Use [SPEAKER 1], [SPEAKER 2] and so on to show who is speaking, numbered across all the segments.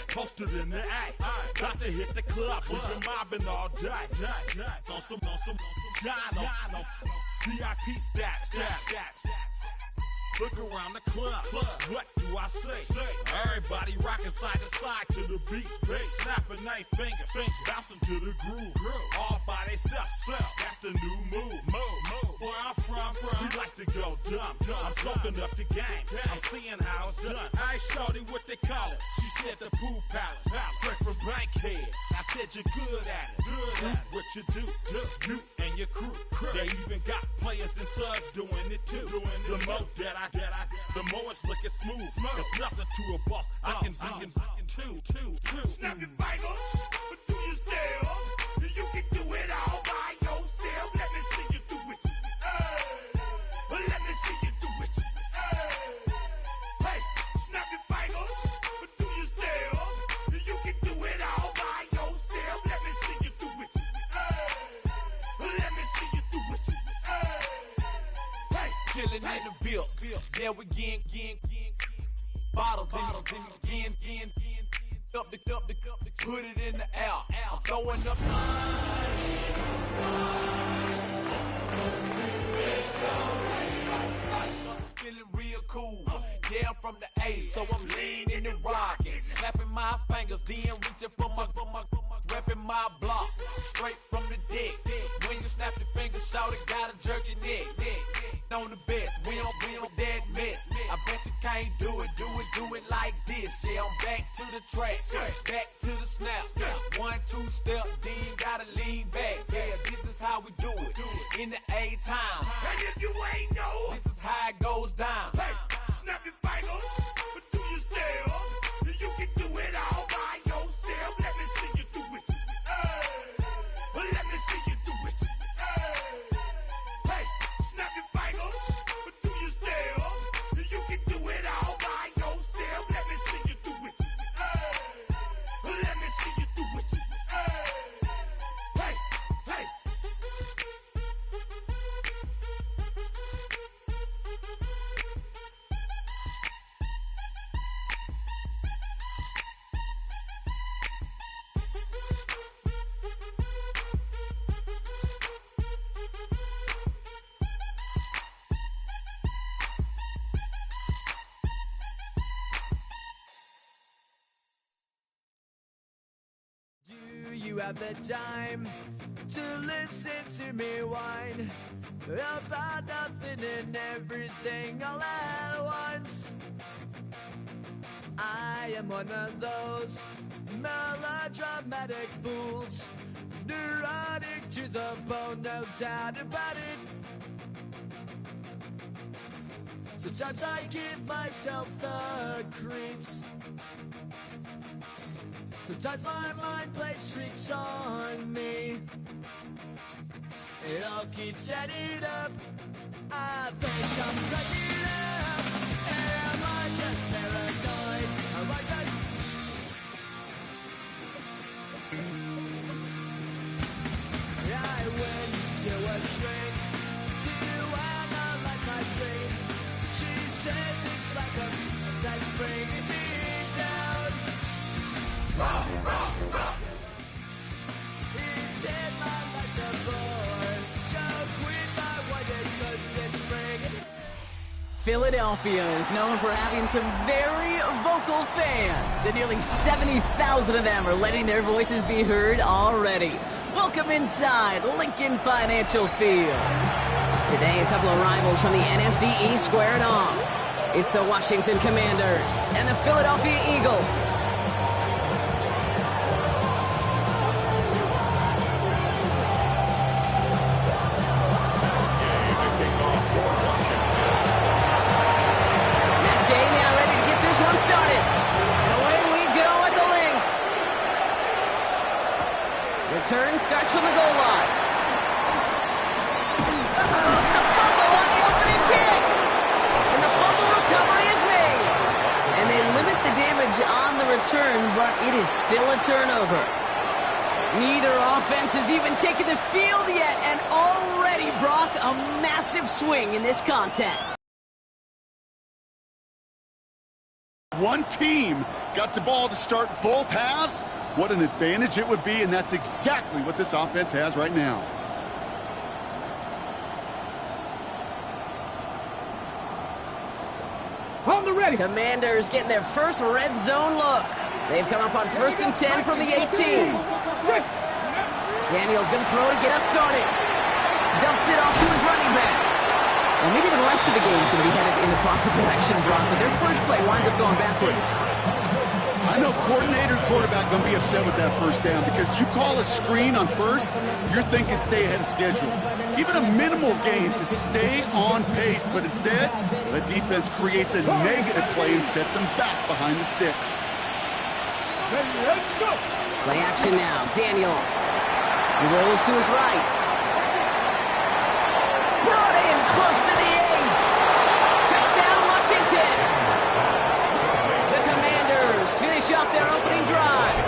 [SPEAKER 1] posted in the act. Got to hit the club, we've been mobbing all day. On some Jono, VIP stats. Look around the club, what do I say? Everybody rocking side to side to the beat. Snapping their fingers, bouncing to the groove. All by themselves, that's the new move. Where I'm from, we like to go dumb. I'm soaking up the game, I'm seeing how it's done. I shorty what they call it, she said the pool palace. Straight from Bankhead, I said you're good at it. Do what you do, you and your crew. They even got players and thugs doing it too. The more the more it's looking smooth. It's nothing to a boss. I can two.
[SPEAKER 2] Snap your fingers, do your style. You can do it all by yourself. Let me see you do it. Let me see you do it. Hey, snap your fingers, do your style. You can do it all by yourself. Let me see you do it. Let me see you do it. Hey,
[SPEAKER 3] chillin' in the bill. Yeah, we again. Bottles in again. Up the cup, put it in the air. I'm throwing up. Feeling real cool. Yeah, I'm from the A, so I'm leaning and rocking. Snapping my fingers, then reaching for my repping my block. Straight from the deck. When you snap your fingers, shout it, gotta jerk your neck. On the best, we don't dead mess. I bet you can't do it like this. Yeah, I'm back to the track, back to the snap. 1, 2 step, then gotta lean back. Yeah, this is how we do it in the A time.
[SPEAKER 2] and if you ain't know,
[SPEAKER 3] This is how it goes down.
[SPEAKER 2] hey, snap your fingers, do your style. You can do it all by yourself. Let me see you do it. Let me see you do it. Hey, snap your fingers, do your style. You can do it all by yourself. Let me see you do it. Let me see you do it. Hey.
[SPEAKER 4] Do you have the time to listen to me whine about nothing and everything all at once? I am one of those melodramatic fools, neurotic to the bone, no doubt about it. Sometimes I give myself the creeps. Sometimes my mind plays tricks on me. It all keeps adding up. I think I'm cracking up. Am I just paranoid? Am I just... I went to a shrink to analyze my dreams. She says it's like a that's bringing me down. He said my life's a bore. Joke with my wife because it's bringing.
[SPEAKER 5] Philadelphia is known for having some very vocal fans, and nearly 70,000 of them are letting their voices be heard already. Welcome inside Lincoln Financial Field. Today, a couple of rivals from the NFC East squared off. It's the Washington Commanders and the Philadelphia Eagles. Started. And away we go at the link. Return starts from the goal line. It's a fumble on the opening kick. And the fumble recovery is made. And they limit the damage on the return, but it is still a turnover. Neither offense has even taken the field yet, and already Brock a massive swing in this contest.
[SPEAKER 6] one team got the ball to start both halves, what an advantage it would be, and that's exactly what this offense has right now.
[SPEAKER 7] On the ready.
[SPEAKER 5] Commanders getting their first red zone look. They've come up on 1st and 10 from the 18. Daniel's going to throw to get us started. Dumps it off to his running back. Well, maybe the rest of the game is going to be headed in the proper direction, Brock, but their first play winds up going backwards.
[SPEAKER 6] I know coordinator and quarterback going to be upset with that first down because you call a screen on first, you're thinking stay ahead of schedule. Even a minimal gain to stay on pace, but instead, the defense creates a negative play and sets them back behind the sticks.
[SPEAKER 5] Play action now. Daniels. He rolls to his right. Brought in close to the 8. Touchdown, Washington. The Commanders finish off their opening drive.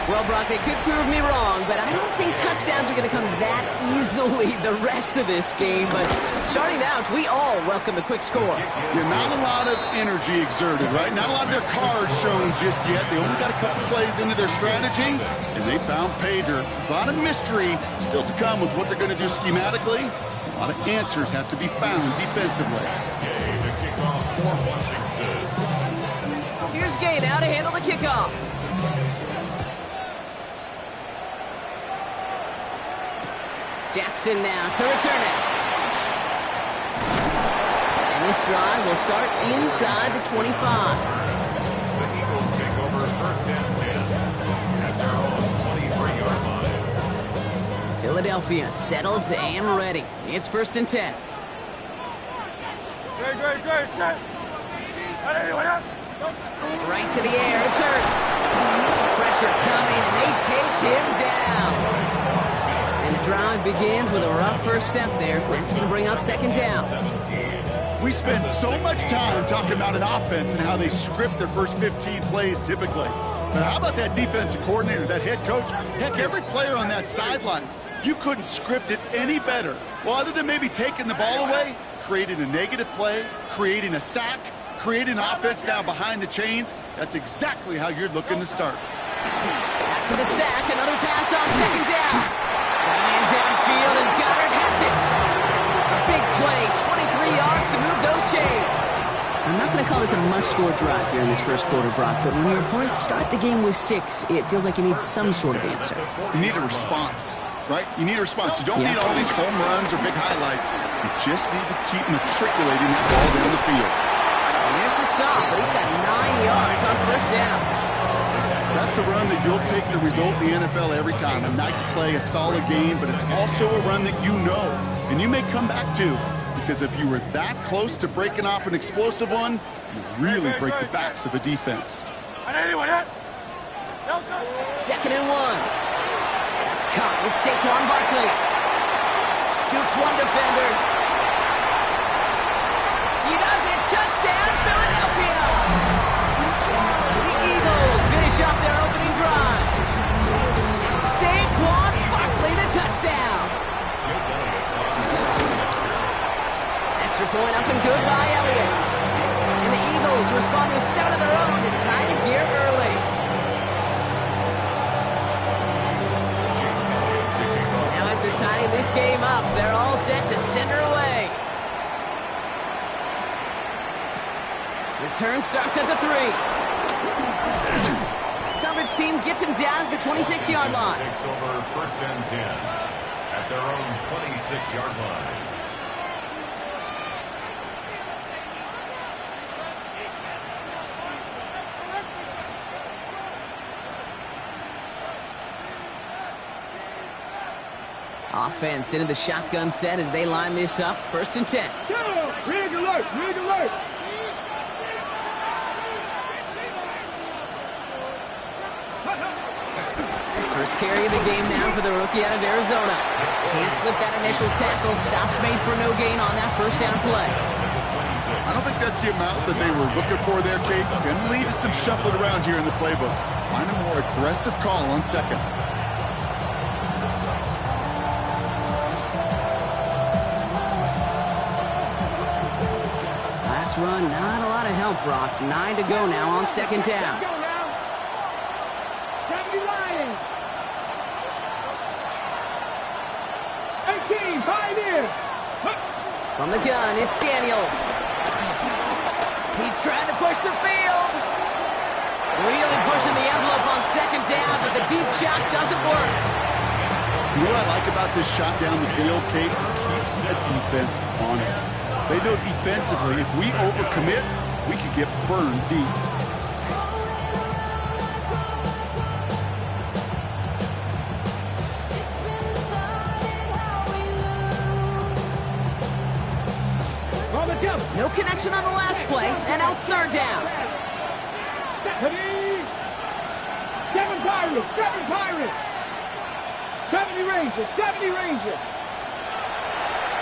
[SPEAKER 5] Well, Brock, they could prove me wrong, but I don't think touchdowns are going to come that easily the rest of this game. But starting out, we all welcome the quick score.
[SPEAKER 6] Yeah, not a lot of energy exerted, right? Not a lot of their cards shown just yet. They only got a couple plays into their strategy, and they found pay dirt. A lot of mystery still to come with what they're going to do schematically. A lot of answers have to be found defensively.
[SPEAKER 5] Here's Gay now to handle the kickoff. Jackson now to return it. And this drive will start inside the 25.
[SPEAKER 8] The Eagles take over 1st and 10 at their own 23-yard line.
[SPEAKER 5] Philadelphia settled and ready. It's 1st and 10. Right to the air, it's Hurts. Pressure coming, and they take him down. And the drive begins with a rough first step there. That's going to bring up 2nd down.
[SPEAKER 6] We spend so much time talking about an offense and how they script their first 15 plays typically. But how about that defensive coordinator, that head coach? Heck, every player on that sidelines, you couldn't script it any better. Well, other than maybe taking the ball away, creating a negative play, creating a sack, creating an offense now behind the chains, that's exactly how you're looking to start.
[SPEAKER 5] After the sack, another pass on 2nd down. Got a man downfield, and Goddard has it. A big play, 23 yards to move those chains. I'm not going to call this a must-score drive here in this first quarter, Brock, but when your opponents start the game with 6, it feels like you need some sort of answer.
[SPEAKER 6] You need a response, right? You need a response. You don't need all these home runs or big highlights. You just need to keep matriculating that ball down the field.
[SPEAKER 5] And there's the stop, but he's got 9 yards on 1st down.
[SPEAKER 6] That's a run that you'll take the result in the NFL every time. A nice play, a solid game, but it's also a run that you know, and you may come back to, because if you were that close to breaking off an explosive one, you really break the backs of a defense.
[SPEAKER 5] 2nd and 1. That's caught. It's Saquon Barkley. Jukes one defender. He does it. Touchdown, Philadelphia. The Eagles finish off their opening drive. Saquon Barkley, the touchdown. Extra point up and good by Elliott. And the Eagles respond with 7 of their own to tie it here early. Now after tying this game up, they're all set to send her away. Return starts at the 3. Coverage team gets him down at the 26-yard line.
[SPEAKER 8] Takes over 1st and 10 at their own 26-yard line.
[SPEAKER 5] Offense into the shotgun set as they line this up. 1st and 10.
[SPEAKER 7] Rig alert! Rig alert!
[SPEAKER 5] First carry of the game now for the rookie out of Arizona. Can't slip that initial tackle. Stops made for no gain on that 1st down play.
[SPEAKER 6] I don't think that's the amount that they were looking for there, Kate. Going to lead to some shuffling around here in the playbook. Find a more aggressive call on 2nd.
[SPEAKER 5] this run, not a lot of help, Brock. 9 to go now on second down.
[SPEAKER 7] Go now. 70 Lions. 18, Pioneers.
[SPEAKER 5] From the gun, it's Daniels. He's trying to push the field. Really pushing the envelope on second down, but the deep shot doesn't work.
[SPEAKER 6] You know what I like about this shot down the field, Kate? It keeps a defense honest. They know defensively, if we overcommit, we could get burned deep.
[SPEAKER 5] No connection on the last play, and now it's third down.
[SPEAKER 7] 7 Pirates, 7 Pirates. 70 Rangers, 70 Rangers.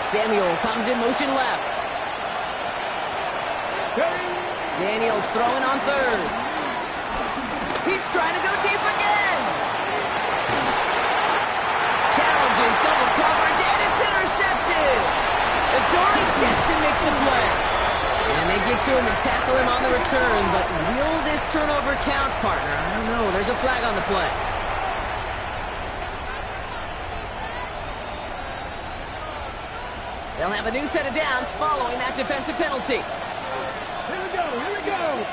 [SPEAKER 5] Samuel comes in motion left. Daniels throwing on third. He's trying to go deep again. Challenges double coverage, and it's intercepted. Adoree Jackson makes the play. And they get to him and tackle him on the return, but will this turnover count, partner? I don't know. There's a flag on the play. They'll have a new set of downs following that defensive penalty.
[SPEAKER 7] Here we go.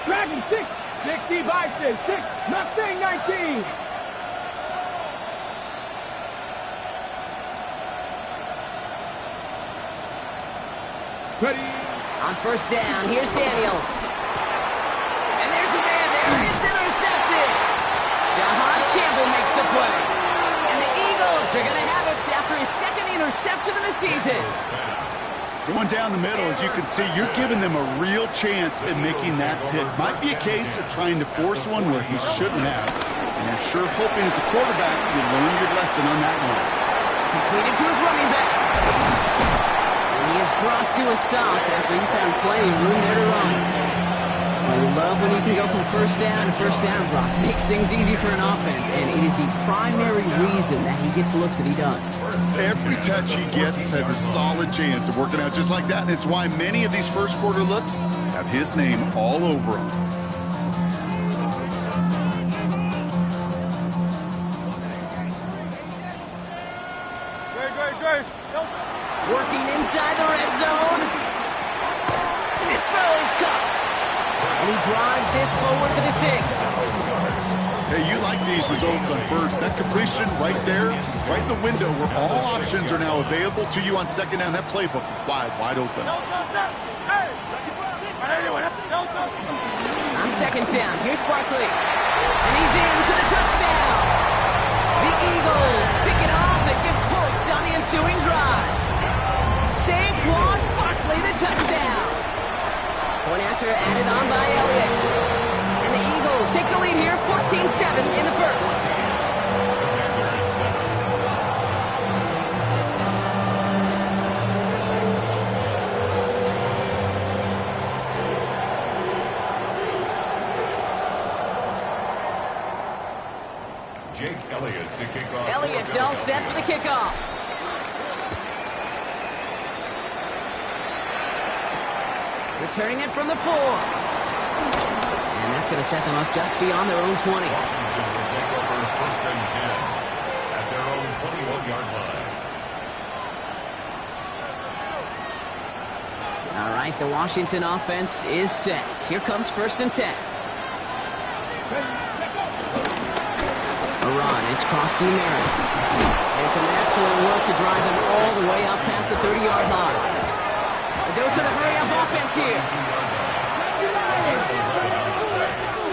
[SPEAKER 7] Dragon 6, 60 Bison, 6, Mustang 19. Ready.
[SPEAKER 5] On first down, here's Daniels. And there's a man there. It's intercepted. Jahan Campbell makes the play. And the Eagles are going to have it after his second interception of the season.
[SPEAKER 6] Going down the middle, as you can see, you're giving them a real chance at making that pick. Might be a case of trying to force one where he shouldn't have. And you're sure hoping as a quarterback you learn your lesson on that one.
[SPEAKER 5] Completed to his running back. And he is brought to a stop after he found plenty of room there to run. Well, you love when you can go from first down to first down, Brock. Makes things easy for an offense, and it is the primary reason that he gets looks that he does.
[SPEAKER 6] Every touch he gets has a solid chance of working out just like that, and it's why many of these first quarter looks have his name all over them.
[SPEAKER 5] Working inside the red zone. This throw is caught. And he drives this forward to the 6.
[SPEAKER 6] Hey, you like these results on first. That completion right there, right in the window where all options are now available to you on second down. That playbook wide open.
[SPEAKER 5] On second down, here's Barkley. And he's in for the touchdown. The Eagles pick it off and get points on the ensuing drive. Saquon Barkley, the touchdown. Point after added on by Elliott. And the Eagles take the lead here, 14-7 in the first.
[SPEAKER 8] Jake Elliott to kick off.
[SPEAKER 5] Elliott's all set for the kickoff. Returning it from the 4. And that's going to set them up just beyond their own 20.
[SPEAKER 8] Washington will take over first and 10 at their own 21-yard line.
[SPEAKER 5] All right, the Washington offense is set. Here comes first and 10. A run, it's Krosky Merritt. And some excellent work to drive them all the way up past the 30-yard line. A dose of the hurry-up offense here.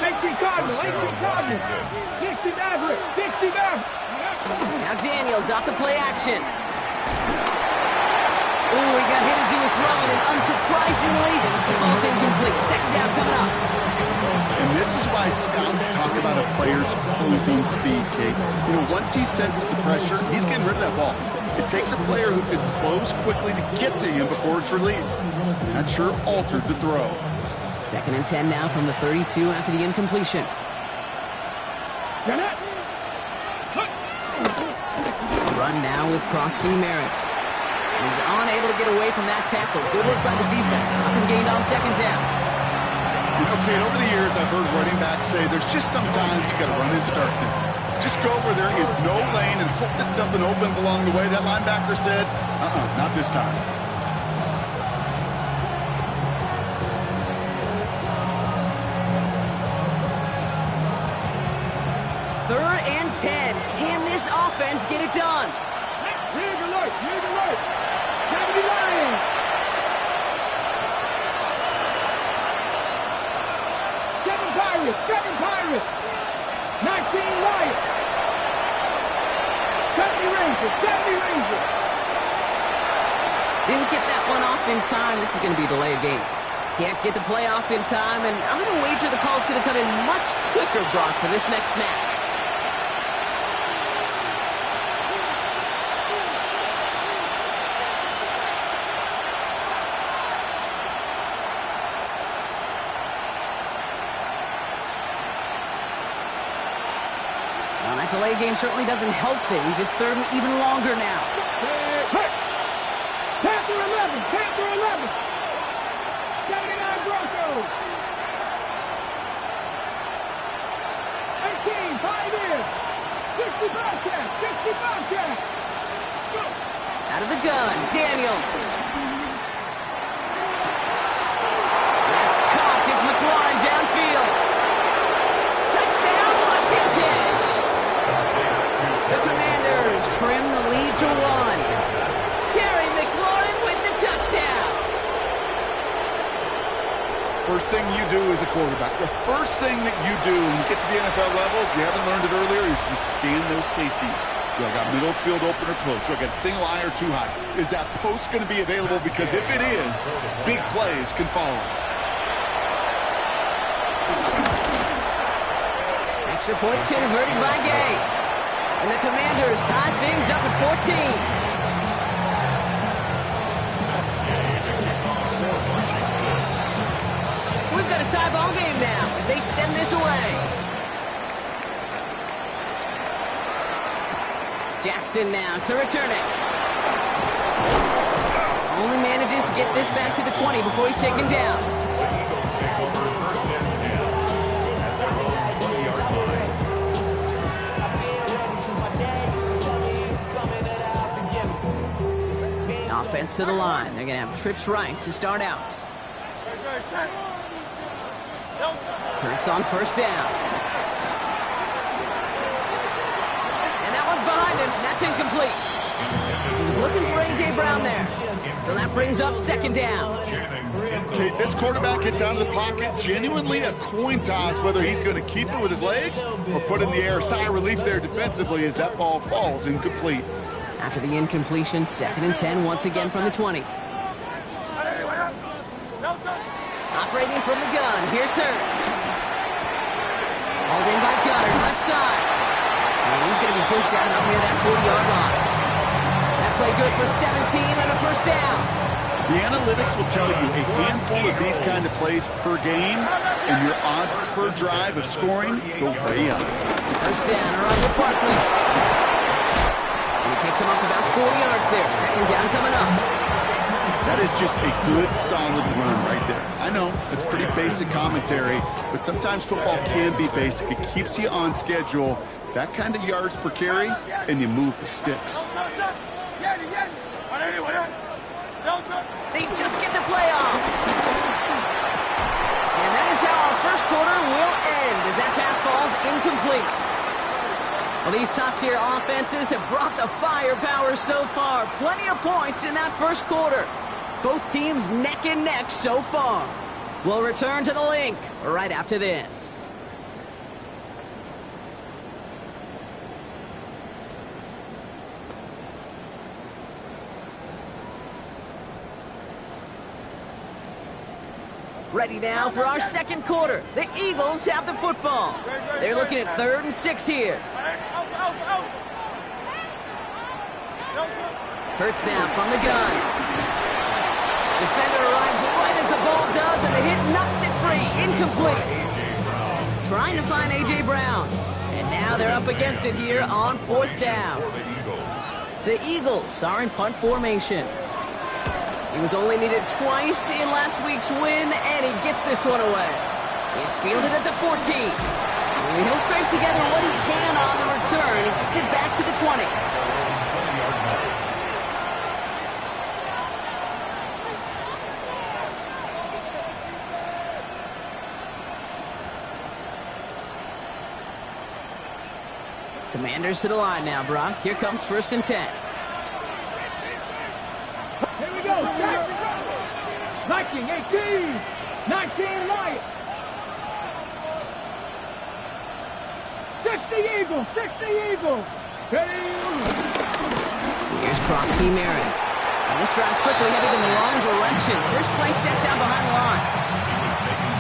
[SPEAKER 7] 18 Cardinal, 60 Maverick, 60 Maverick.
[SPEAKER 5] Now Daniels off the play action. Ooh, he got hit as he was throwing, and unsurprisingly, the ball's incomplete. Second down coming up.
[SPEAKER 6] And this is why scouts talk about a player's closing speed, Kate. You know, once he senses the pressure, he's getting rid of that ball. It takes a player who can close quickly to get to him before it's released. That sure alters the throw.
[SPEAKER 5] Second and 10 now from the 32 after the incompletion. Run now with Krosky Merritt. He's on able to get away from that tackle. Good work by the defense. Nothing gained on second down.
[SPEAKER 6] You know, Kate, over the years, I've heard running backs say there's just sometimes you got to run into darkness. Just go where there is no lane and hope that something opens along the way. That linebacker said, not this time.
[SPEAKER 5] Third and 10. Can this offense get it done?
[SPEAKER 7] Here's alert. 70 Lions. Seven Pirates. 19 Lions. 70 Rangers.
[SPEAKER 5] Didn't get that one off in time. This is going to be a delay of game. Can't get the play off in time, and I'm going to wager the call's going to come in much quicker, Brock, for this next snap. Well, that delay game certainly doesn't help things. It's third and even longer now.
[SPEAKER 7] Panther 11. 79 Broncos. 18, 5 in. 65 catch. Go.
[SPEAKER 5] Out of the gun, Daniels. That's caught. It's McLaurin downfield. Touchdown, Washington. The Commanders trim the lead to 1. Terry McLaurin with the touchdown.
[SPEAKER 6] First thing you do as a quarterback, the first thing that you do when you get to the NFL level, if you haven't learned it earlier, is you scan those safeties. Do I got middle field open or close? Do I got single high or too high? Is that post going to be available? Because if it is, big plays can follow.
[SPEAKER 5] Extra point converted by Gay. And the Commanders tie things up at 14. So we've got a tie ball game now as they send this away. Jackson now to return it. Only manages to get this back to the 20 before he's taken down.
[SPEAKER 8] The Eagles take over first and 10 at their own 20-yard line.
[SPEAKER 5] Offense to the line. They're going to have trips right to start out. Hurts on first down. And that one's behind him. That's incomplete. He was looking for A.J. Brown there. So that brings up second down.
[SPEAKER 6] Okay, this quarterback gets out of the pocket, genuinely a coin toss whether he's going to keep it with his legs or put it in the air. Sigh of relief there defensively as that ball falls incomplete.
[SPEAKER 5] After the incompletion, second and 10 once again from the 20. Operating from the gun, here's Hurts. Hauled in by Gunner, left side. And he's going to be pushed out near that 40-yard line. That play good for 17 and a first down.
[SPEAKER 6] The analytics will tell you a handful of these kind of plays per game, and your odds per drive of scoring go way up.
[SPEAKER 5] First down around the Barkley. And he picks him up about 4 yards there. Second down coming up.
[SPEAKER 6] That is just a good, solid run right there. I know, it's pretty basic commentary, but sometimes football can be basic. It keeps you on schedule. That kind of yards per carry, and you move the sticks.
[SPEAKER 5] They just get the play off. And that is how our first quarter will end as that pass falls incomplete. Well, these top-tier offenses have brought the firepower so far. Plenty of points in that first quarter. Both teams neck and neck so far. We'll return to the link right after this. Ready now for our second quarter. The Eagles have the football. They're looking at 3rd and 6 here. Hurts now from the gun. Defender arrives right as the ball does, and the hit knocks it free. Incomplete. Trying to find A.J. Brown. And now they're up against it here on 4th down. The Eagles are in punt formation. He was only needed twice in last week's win, and he gets this one away. It's fielded at the 14. He'll scrape together what he can on the return. He gets it back to the 20. Commanders to the line now, Brock. Here comes 1st and 10.
[SPEAKER 7] Here we go, Jack. 19, 18. 19, Light. 60 Eagles, 60 Eagles.
[SPEAKER 5] Here's Krosky Merritt. And this drive's quickly headed in the wrong direction. First play set down behind the line.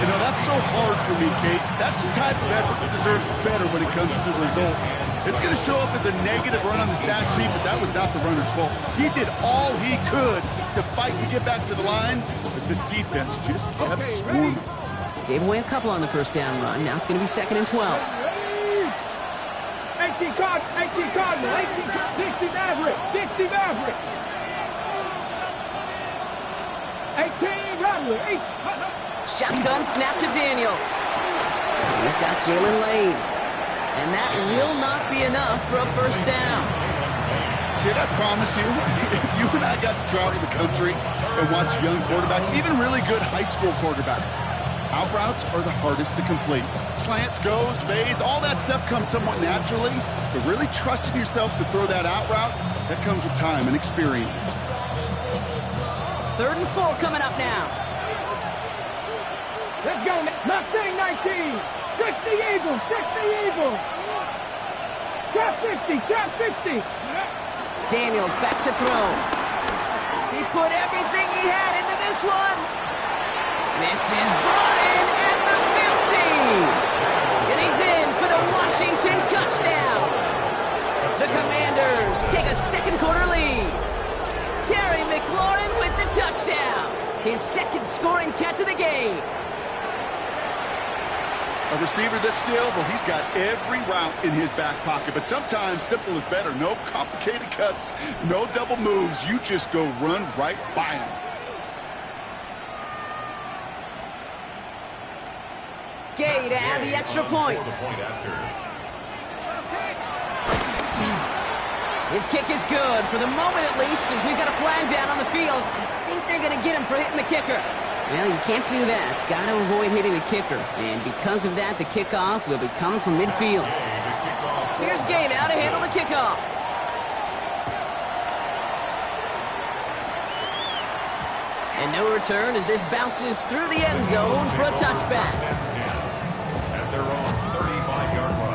[SPEAKER 6] You know, that's so hard for me, Kate. That's the type of effort that deserves better when it comes to the results. It's going to show up as a negative run on the stat sheet, but that was not the runner's fault. He did all he could to fight to get back to the line, but this defense just kept swarming.
[SPEAKER 5] Gave away a couple on the first down run. Now it's going to be 2nd and 12.
[SPEAKER 7] 18 Cardinal, 60 Maverick, 60 Maverick. 18 Rattler, 8.
[SPEAKER 5] Shotgun snap to Daniels. He's got Jalen Lane. And that will not be enough for a first down.
[SPEAKER 6] Kid, I promise you, if you and I got to travel the country and watch young quarterbacks, even really good high school quarterbacks, out routes are the hardest to complete. Slants, goes, fades, all that stuff comes somewhat naturally, but really trusting yourself to throw that out route, that comes with time and experience.
[SPEAKER 5] 3rd and 4 coming up now.
[SPEAKER 7] Let's go, Mustang 19. 60 Eagles, 60 Eagles. Trap 50, trap 50.
[SPEAKER 5] Daniels back to throw. He put everything he had into this one. This is brought in at the 50. And he's in for the Washington touchdown. The Commanders take a second quarter lead. Terry McLaurin with the touchdown. His second scoring catch of the game.
[SPEAKER 6] A receiver this skilled, well, he's got every route in his back pocket, but sometimes simple is better. No complicated cuts, no double moves. You just go run right by him.
[SPEAKER 5] Gay to add the extra point. His kick is good, for the moment at least, as we've got a flag down on the field. I think they're going to get him for hitting the kicker. Well, you can't do that. Got to avoid hitting the kicker. And because of that, the kickoff will be coming from midfield. Here's Gay now to handle the kickoff. And no return as this bounces through the end zone for a touchback.
[SPEAKER 8] At their own 35-yard line.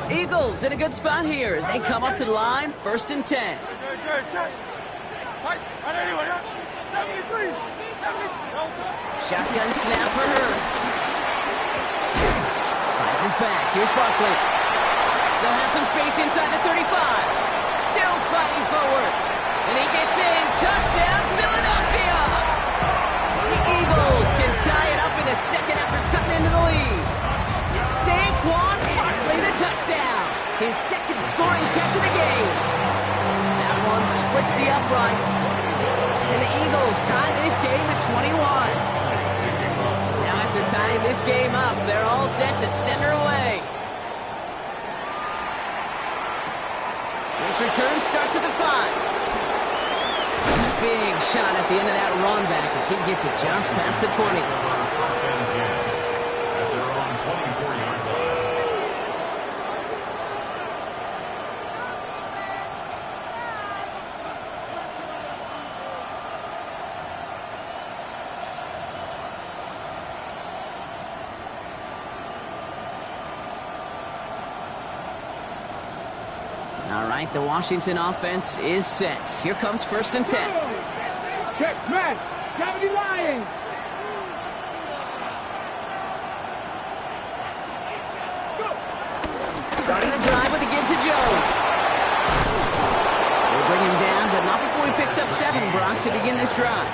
[SPEAKER 5] Eagles in a good spot here as they come up to the line, 1st and 10. Shotgun snap for Hurts. Finds his back. Here's Barkley. Still has some space inside the 35. Still fighting forward. And he gets in. Touchdown, Philadelphia! The Eagles can tie it up in the second after cutting into the lead. Saquon Barkley, the touchdown. His second scoring catch of the game. That one splits the uprights. And the Eagles tie this game at 21. Now after tying this game up, they're all set to send her away. This return starts at the 5. Big shot at the end of that run back as he gets it just past the 20.
[SPEAKER 8] First and 10 at their own 24-yard line.
[SPEAKER 5] All right, the Washington offense is set. Here comes 1st and 10.
[SPEAKER 7] Check, man. Gravity Lion.
[SPEAKER 5] Starting the drive with a give to Jones. They'll bring him down, but not before he picks up 7, Brock, to begin this drive.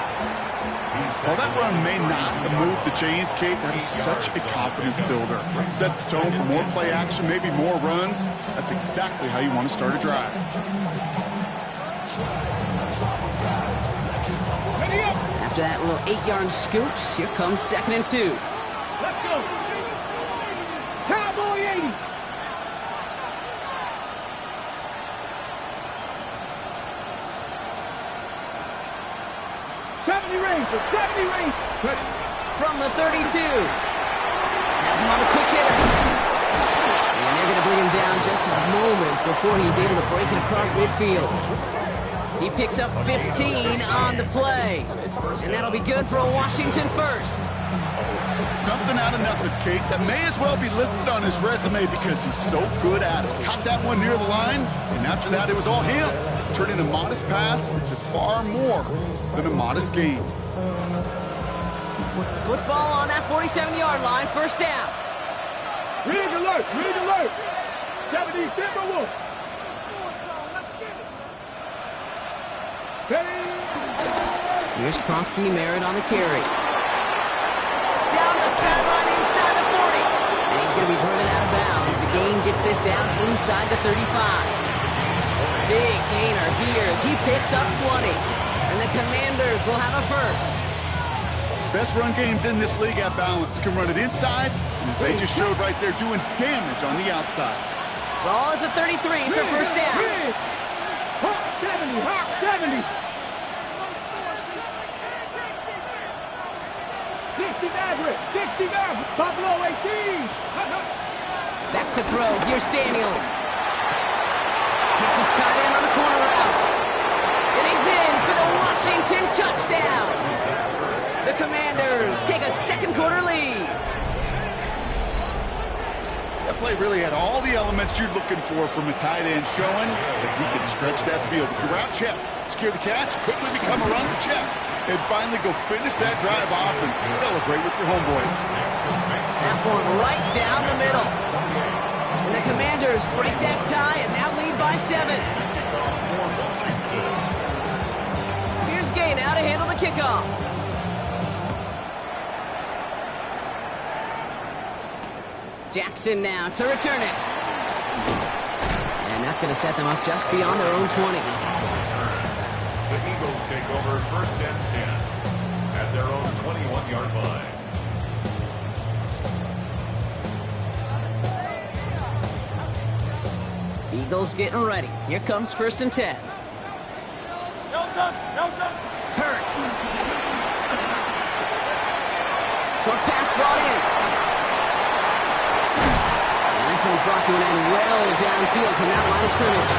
[SPEAKER 8] He's
[SPEAKER 6] While that run may not move the chains, Kate, that is such a confidence builder. Sets the tone for more play action, maybe more runs. That's exactly how you want to start a drive.
[SPEAKER 5] After that little 8-yard scoot, here comes 2nd and 2.
[SPEAKER 7] Let's go. Cowboy 80.
[SPEAKER 5] From the 32. Has him on a quick hitter. And they're going to bring him down just a moment before he's able to break it across midfield. He picks up 15 on the play. And that'll be good for a Washington first.
[SPEAKER 6] Something out of nothing, Kate. That may as well be listed on his resume because he's so good at it. Caught that one near the line, and after that it was all him. Turning a modest pass into far more than a modest game.
[SPEAKER 5] Football on that 47-yard line, first down.
[SPEAKER 7] Rig alert, rig alert. 70 Timberwolves.
[SPEAKER 5] Here's Kronsky, Merritt on the carry. Down the sideline inside the 40. And he's going to be driven out of bounds. The gain gets this down inside the 35. Big gainer here as he picks up 20. And the Commanders will have a first.
[SPEAKER 6] Best run games in this league at balance. Can run it inside, and as they just showed right there, doing damage on the outside.
[SPEAKER 5] Ball at the 33 for first down.
[SPEAKER 7] Hawk 70, Hawk 70. 60 Maverick, 60 Maverick, Buffalo 18.
[SPEAKER 5] Back to throw, here's Daniels. Hits his tight end on the corner route. And he's in for the Washington touchdown. The Commanders take a second quarter lead.
[SPEAKER 6] That play really had all the elements you're looking for from a tight end, showing that he can stretch that field. With your route check, secure the catch, quickly become a run the check, and finally go finish that drive off and celebrate with your homeboys.
[SPEAKER 5] That one right down the middle. And the Commanders break that tie and now lead by 7. Here's Gay now to handle the kickoff. Jackson now to return it. And that's going to set them up just beyond their own 20.
[SPEAKER 8] The Eagles take over first and 10 at their own 21-yard line.
[SPEAKER 5] Eagles getting ready. Here comes first and 10. Hurts. Short pass brought in. This one's brought to an end well downfield from that line of scrimmage.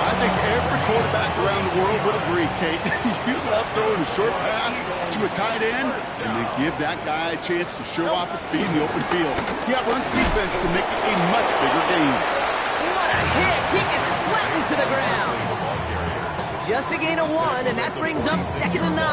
[SPEAKER 6] I think every quarterback around the world would agree, Kate. You love throwing a short pass to a tight end and then give that guy a chance to show off his speed in the open field. He outruns defense to make it a much bigger game.
[SPEAKER 5] What a hit! He gets flattened to the ground. Just a gain of 1, and that brings up 2nd and 9.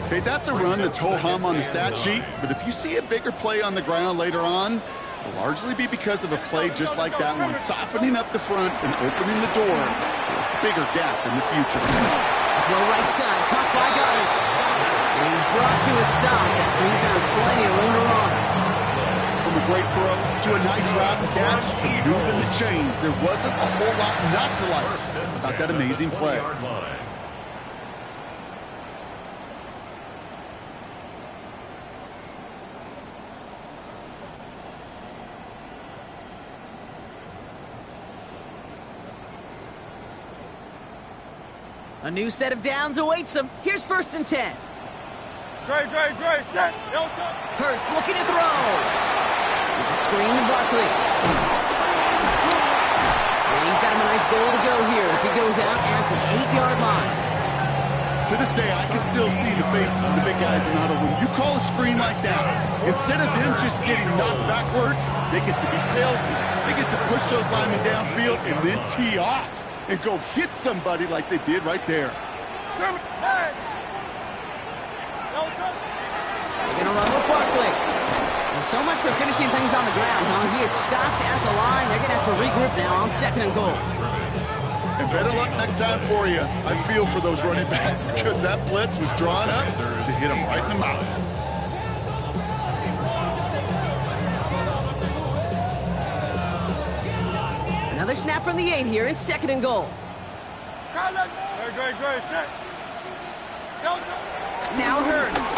[SPEAKER 6] Okay, that's a run that's ho-hum on the stat sheet, but if you see a bigger play on the ground later on, it'll largely be because of a play just like that one, softening up the front and opening the door for a bigger gap in the future.
[SPEAKER 5] Throw right side, caught by Goddard. And he's brought to a stop after he found plenty of room to run.
[SPEAKER 6] From a great throw to a nice route and catch to moving the chains, there wasn't a whole lot not to like about that amazing play.
[SPEAKER 5] A new set of downs awaits him. Here's first and 10.
[SPEAKER 7] Dre, set.
[SPEAKER 5] Hurts looking to throw. It's a screen to Barkley. And he's got him a nice goal to go here as he goes out at the 8-yard line.
[SPEAKER 6] To this day, I can still see the faces of the big guys in the huddle. When you call a screen like that, instead of them just getting knocked backwards, they get to be salesmen. They get to push those linemen downfield and then tee off and go hit somebody like they did right there.
[SPEAKER 5] They're going to run with Barkley. Well, so much for finishing things on the ground, huh? He is stopped at the line. They're going to have to regroup now on 2nd and goal.
[SPEAKER 6] And better luck next time for you. I feel for those running backs because that blitz was drawn up to hit them right in the mouth.
[SPEAKER 5] Another snap from the 8 here. It's 2nd and goal. Now Hurts.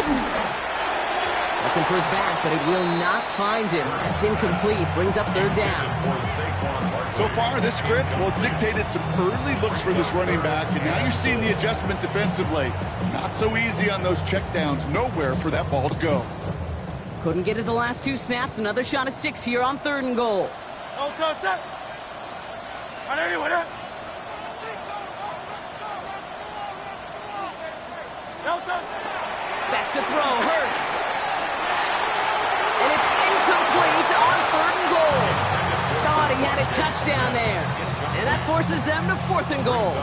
[SPEAKER 5] Looking for his back, but it will not find him. That's incomplete. Brings up 3rd down.
[SPEAKER 6] So far, this script, well, it's dictated some early looks for this running back, and now you're seeing the adjustment defensively. Not so easy on those checkdowns. Nowhere for that ball to go.
[SPEAKER 5] Couldn't get it the last 2 snaps. Another shot at 6 here on 3rd and goal. Back to throw, Hurts. And it's incomplete on 3rd and goal. Thought he had a touchdown there. And that forces them to 4th and goal.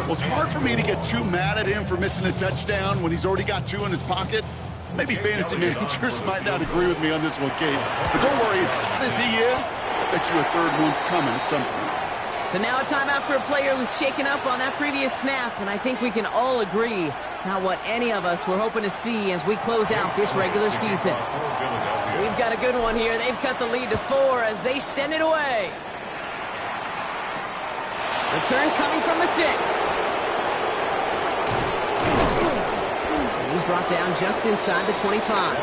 [SPEAKER 6] Well, it's hard for me to get too mad at him for missing a touchdown when he's already got 2 in his pocket. Maybe fantasy managers might not agree with me on this one, Kate. But don't worry, as hot as he is, I bet you a 3rd one's coming at some point.
[SPEAKER 5] So now a timeout for a player who's shaken up on that previous snap, and I think we can all agree not what any of us were hoping to see as we close out this regular season. We've got a good one here. They've cut the lead to 4 as they send it away. Return coming from the 6. And he's brought down just inside the 25.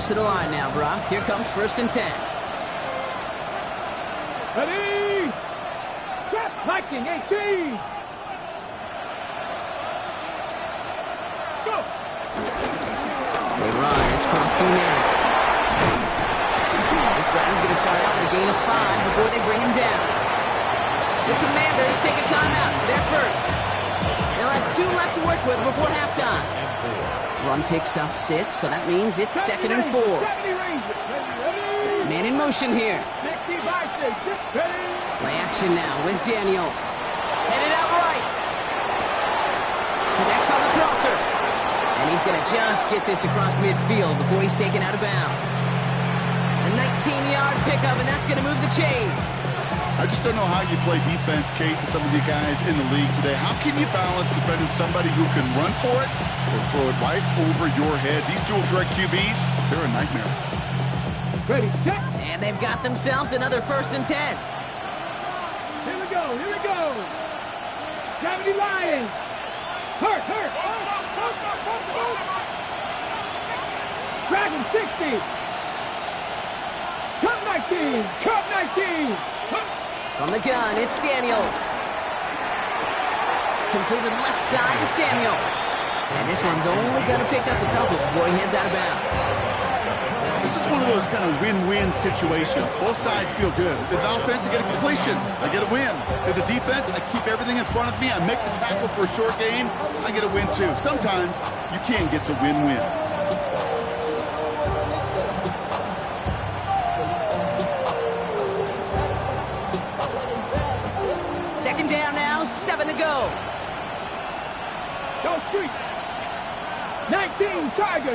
[SPEAKER 5] To the line now, Brock. Here comes 1st and 10.
[SPEAKER 7] Ready? Set, Viking 18. Go.
[SPEAKER 5] They run. It's cross-schematic. This drive's going to start out with a gain of 5 before they bring him down. The Commanders take a timeout. They're first. They'll have 2 left to work with before halftime. Run picks up 6, so that means it's 2nd and 4. Man in motion here. Play action now with Daniels. Headed out right. Connects on the crosser. And he's going to just get this across midfield before he's taken out of bounds. A 19-yard pickup, and that's going to move the chains.
[SPEAKER 6] I just don't know how you play defense, Kate, and some of the guys in the league today. How can you balance defending somebody who can run for it or throw it right over your head? These dual threat QBs, they're a nightmare.
[SPEAKER 7] Ready, set.
[SPEAKER 5] And they've got themselves another 1st and 10.
[SPEAKER 7] Here we go, here we go. Gravity Lions. Hurt. Dragon 60. Cup 19.
[SPEAKER 5] From the gun, it's Daniels. Completed left side to Samuel. And this one's only going to pick up a couple before he heads out of bounds.
[SPEAKER 6] This is one of those kind of win-win situations. Both sides feel good. As an offense, I get a completion. I get a win. As a defense, I keep everything in front of me. I make the tackle for a short gain. I get a win, too. Sometimes you can get to win-win.
[SPEAKER 5] Down now, 7 to go.
[SPEAKER 7] Go street. 19 Tiger.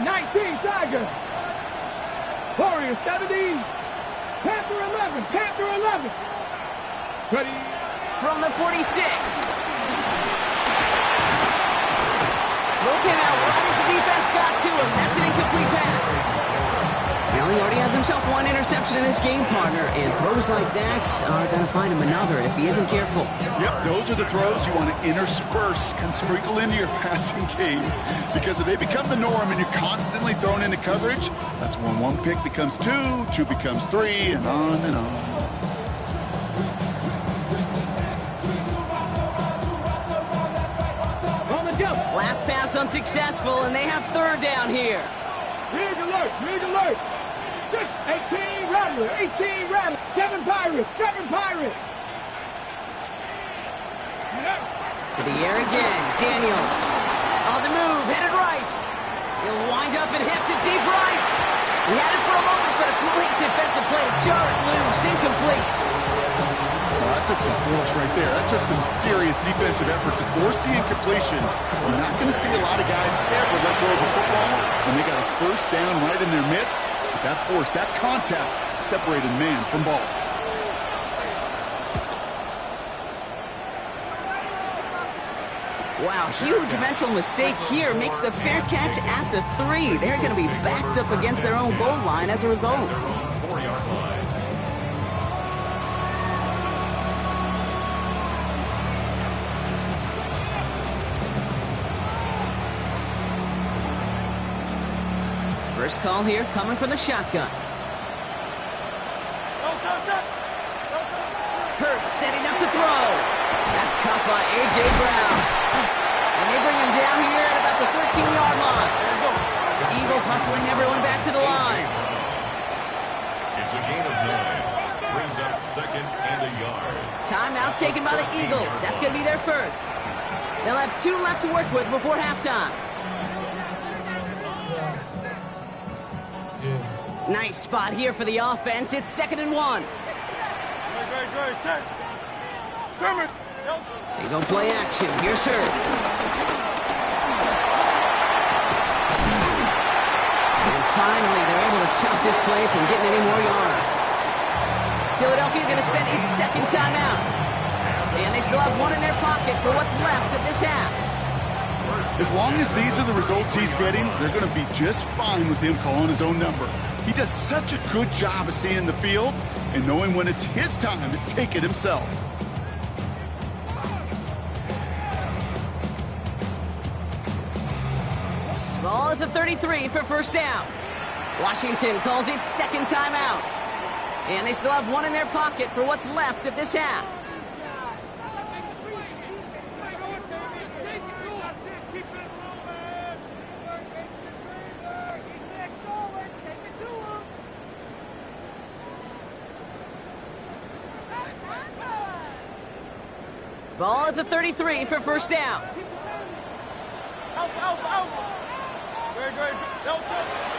[SPEAKER 7] Warrior 70. Panther 11. Ready.
[SPEAKER 5] From the 46. Throw came out right as the defense got to him. That's an incomplete pass. Well, he already has himself 1 interception in this game, partner, and throws like that are going to find him another if he isn't careful.
[SPEAKER 6] Yep, those are the throws you want to intersperse and sprinkle into your passing game, because if they become the norm and you're constantly thrown into coverage, that's when 1 pick becomes 2, 2 becomes 3, and on and on.
[SPEAKER 7] On the jump.
[SPEAKER 5] Last pass unsuccessful, and they have 3rd down here.
[SPEAKER 7] Rig alert. 18 Rattler. 7 Pirates.
[SPEAKER 5] To the air again. Daniels. On the move. Headed right. He'll wind up and hit to deep right. He had it for a moment, but a great defensive play to jar it loose. Incomplete.
[SPEAKER 6] Well, that took some force right there. That took some serious defensive effort to force the incompletion. You're not going to see a lot of guys ever let go of the football when they got a first down right in their midst. That force, that contact, separated man from ball.
[SPEAKER 5] Wow, huge mental mistake here. Makes the fair catch at the 3. They're going to be backed up against their own goal line as a result.
[SPEAKER 8] 4-yard line.
[SPEAKER 5] First call here coming from the shotgun. Hurts setting up to throw. That's caught by A.J. Brown. And they bring him down here at about the 13-yard line. The Eagles hustling everyone back to the line.
[SPEAKER 8] It's a gain of 9. Brings up 2nd and a yard.
[SPEAKER 5] Timeout taken by the Eagles. That's going to be their first. They'll have 2 left to work with before halftime. Nice spot here for the offense. It's 2nd and 1. They go play action. Here's Hurts. And finally, they're able to stop this play from getting any more yards. Philadelphia going to spend its 2nd timeout. And they still have 1 in their pocket for what's left of this half.
[SPEAKER 6] As long as these are the results he's getting, they're going to be just fine with him calling his own number. He does such a good job of seeing the field and knowing when it's his time to take it himself.
[SPEAKER 5] Ball at the 33 for first down. Washington calls it 2nd timeout. And they still have 1 in their pocket for what's left of this half. Ball at the 33 for first down.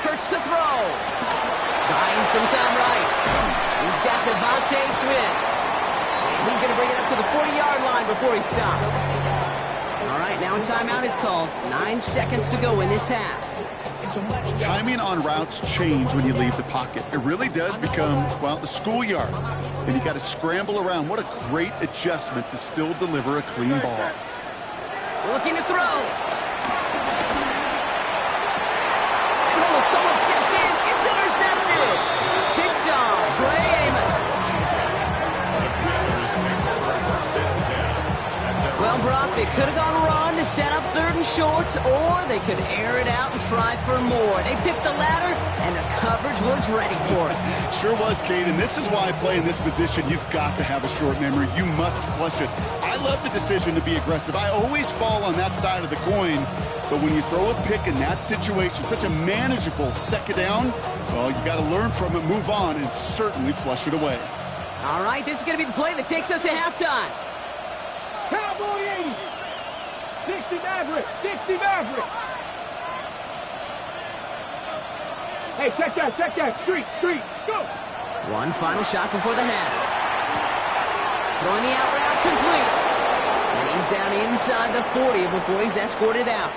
[SPEAKER 5] Hurts to throw. Buying some time right. He's got Devontae Smith. And he's going to bring it up to the 40-yard line before he stops. All right, now a timeout is called. 9 seconds to go in this half.
[SPEAKER 6] Timing on routes change when you leave the pocket. It really does become, well, the schoolyard. And you got to scramble around. What a great adjustment to still deliver a clean ball.
[SPEAKER 5] Looking to throw. And almost someone stepped in. It's intercepted. Picked off Trey Amos. Well, Brock, they could have gone run to set up 3rd and short, or they could air it out and try for more. They picked the latter, and the coverage was ready for it.
[SPEAKER 6] Sure was, Cade, and this is why playing this position, you've got to have a short memory. You must flush it. I love the decision to be aggressive. I always fall on that side of the coin, but when you throw a pick in that situation, such a manageable 2nd down, well, you got to learn from it, move on, and certainly flush it away.
[SPEAKER 5] All right, this is going to be the play that takes us to halftime.
[SPEAKER 7] Cowboy 80. 60 Maverick. 60 Maverick. Hey, check that. Street. Go.
[SPEAKER 5] One final shot before the half. Throwing the out route complete. And he's down inside the 40 before he's escorted out.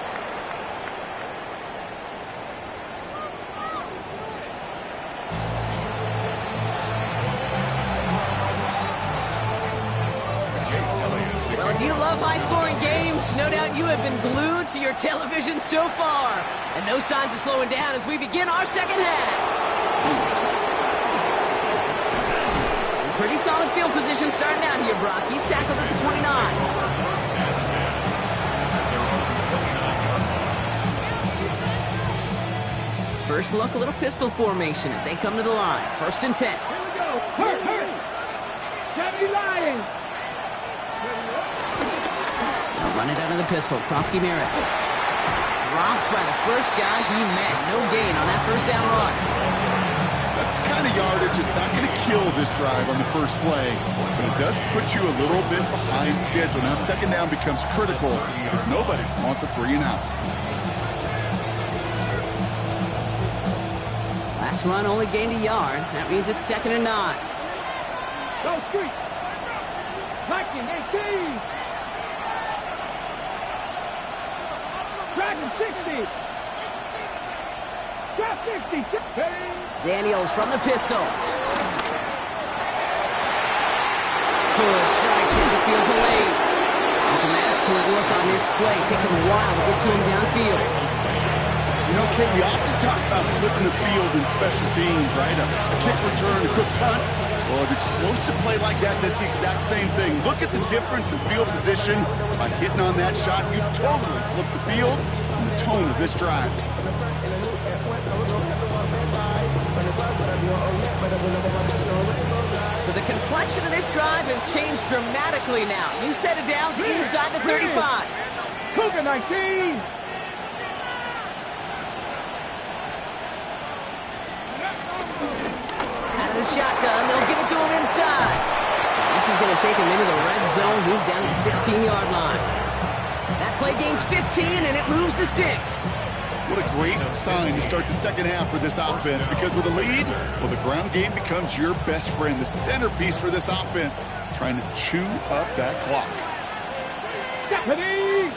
[SPEAKER 5] Well, if you love high-scoring games, no doubt you have been glued to your television so far. And no signs of slowing down as we begin our 2nd half. Pretty solid field position starting out here, Brock. He's tackled at the 29. First look, a little pistol formation as they come to the line. 1st and 10.
[SPEAKER 7] Here we go. Hurt. Kevin Lyons.
[SPEAKER 5] They'll run it out of the pistol. Krosky Merritt. Dropped by the first guy he met. No gain on that first down run.
[SPEAKER 6] That's kind kind of yardage. It's not going to kill this drive on the first play, but it does put you a little bit behind schedule. Now second down becomes critical because nobody wants a 3-and-out.
[SPEAKER 5] Last run only gained a yard. That means it's 2nd and 9.
[SPEAKER 7] Go street. 19, 18. Dragon 60. Trap 50.
[SPEAKER 5] Daniels from the pistol. Good strike to the field to late. That's an excellent look on this play. Takes him a while to get to him downfield.
[SPEAKER 6] You know, Kate, we often talk about flipping the field in special teams, right? A kick return, a quick punt. Well, an explosive play like that does the exact same thing. Look at the difference in field position by hitting on that shot. You've totally flipped the field and the tone of this drive.
[SPEAKER 5] So the complexion of this drive has changed dramatically now. New set of downs inside the 35.
[SPEAKER 7] Cougar 19.
[SPEAKER 5] Out of the shotgun, they'll give it to him inside. This is going to take him into the red zone. He's down at the 16-yard line. That play gains 15, and it moves the sticks.
[SPEAKER 6] What a great sign to start the second half for this offense, because with a lead, well, the ground game becomes your best friend, the centerpiece for this offense, trying to chew up that clock.
[SPEAKER 7] Stephanie!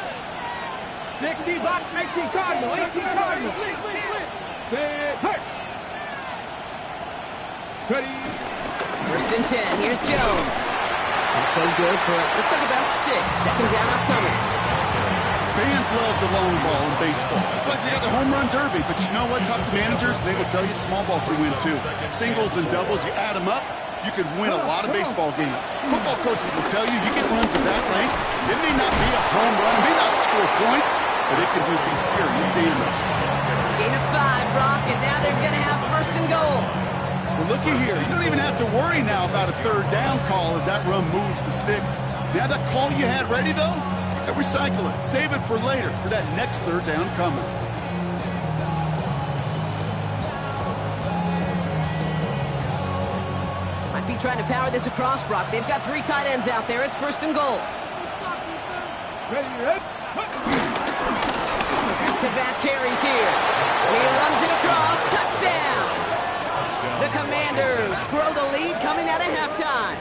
[SPEAKER 7] 60 box, 18 Cardinal, 18 Cardinal. Hurt. Ready.
[SPEAKER 5] 1st and 10, here's Jones. That play good for, looks like about 6. 2nd down upcoming.
[SPEAKER 6] Fans love the long ball in baseball. It's like they got the home run derby, but you know what? Talk to managers, they will tell you small ball can win too. Singles and doubles, you add them up, you can win a lot of baseball games. Football coaches will tell you, you get runs at that length, it may not be a home run, it may not score points, but it can do some serious damage.
[SPEAKER 5] Gain of 5, Brock, and now they're going to have 1st and goal.
[SPEAKER 6] Well, looky here. You don't even have to worry now about a 3rd down call as that run moves the sticks. Now that call you had ready, though, recycle it. Save it for later for that next 3rd down coming.
[SPEAKER 5] Might be trying to power this across, Brock. They've got 3 tight ends out there. It's 1st and goal. Back-to-back carries here. He runs it across. Touchdown! The Commanders grow the lead coming out of halftime.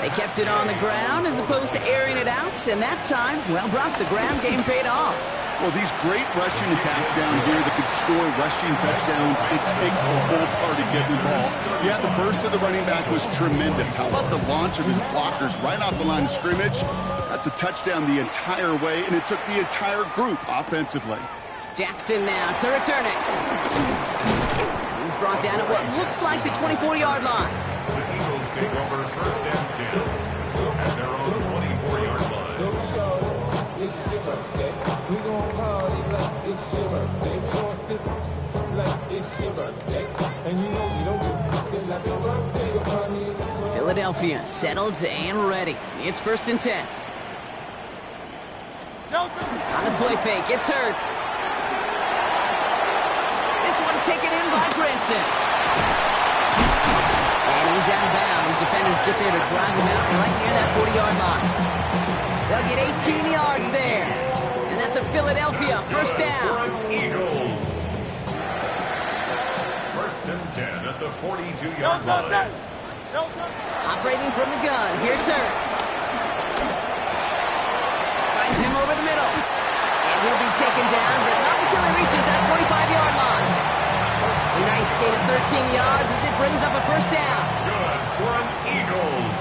[SPEAKER 5] They kept it on the ground as opposed to airing it out, and that time, well, Brock, the ground game paid off.
[SPEAKER 6] Well, these great rushing attacks down here that could score rushing touchdowns, it takes the whole party getting involved. Yeah, the burst of the running back was tremendous. How about the launch of his blockers right off the line of scrimmage? That's a touchdown the entire way, and it took the entire group offensively.
[SPEAKER 5] Jackson now to return it. He's brought down at what looks like the 24-yard line.
[SPEAKER 8] The Eagles take over 1st and 10 at their own 24-yard line.
[SPEAKER 5] Philadelphia settled and ready. It's 1st and 10. On the play fake, it's Hurts. This one taken in by Brinson. And he's out of bounds. Defenders get there to drive him out right near that 40-yard line. They'll get 18 yards there. And that's a Philadelphia 1st down.
[SPEAKER 8] Eagles. 1st and 10 at the 42-yard line.
[SPEAKER 5] Operating from the gun, here's Hurts. Finds him over the middle. And he'll be taken down, but not until he reaches that 45-yard line. A nice gain of 13 yards as it brings up a 1st down.
[SPEAKER 8] Good for an Eagles.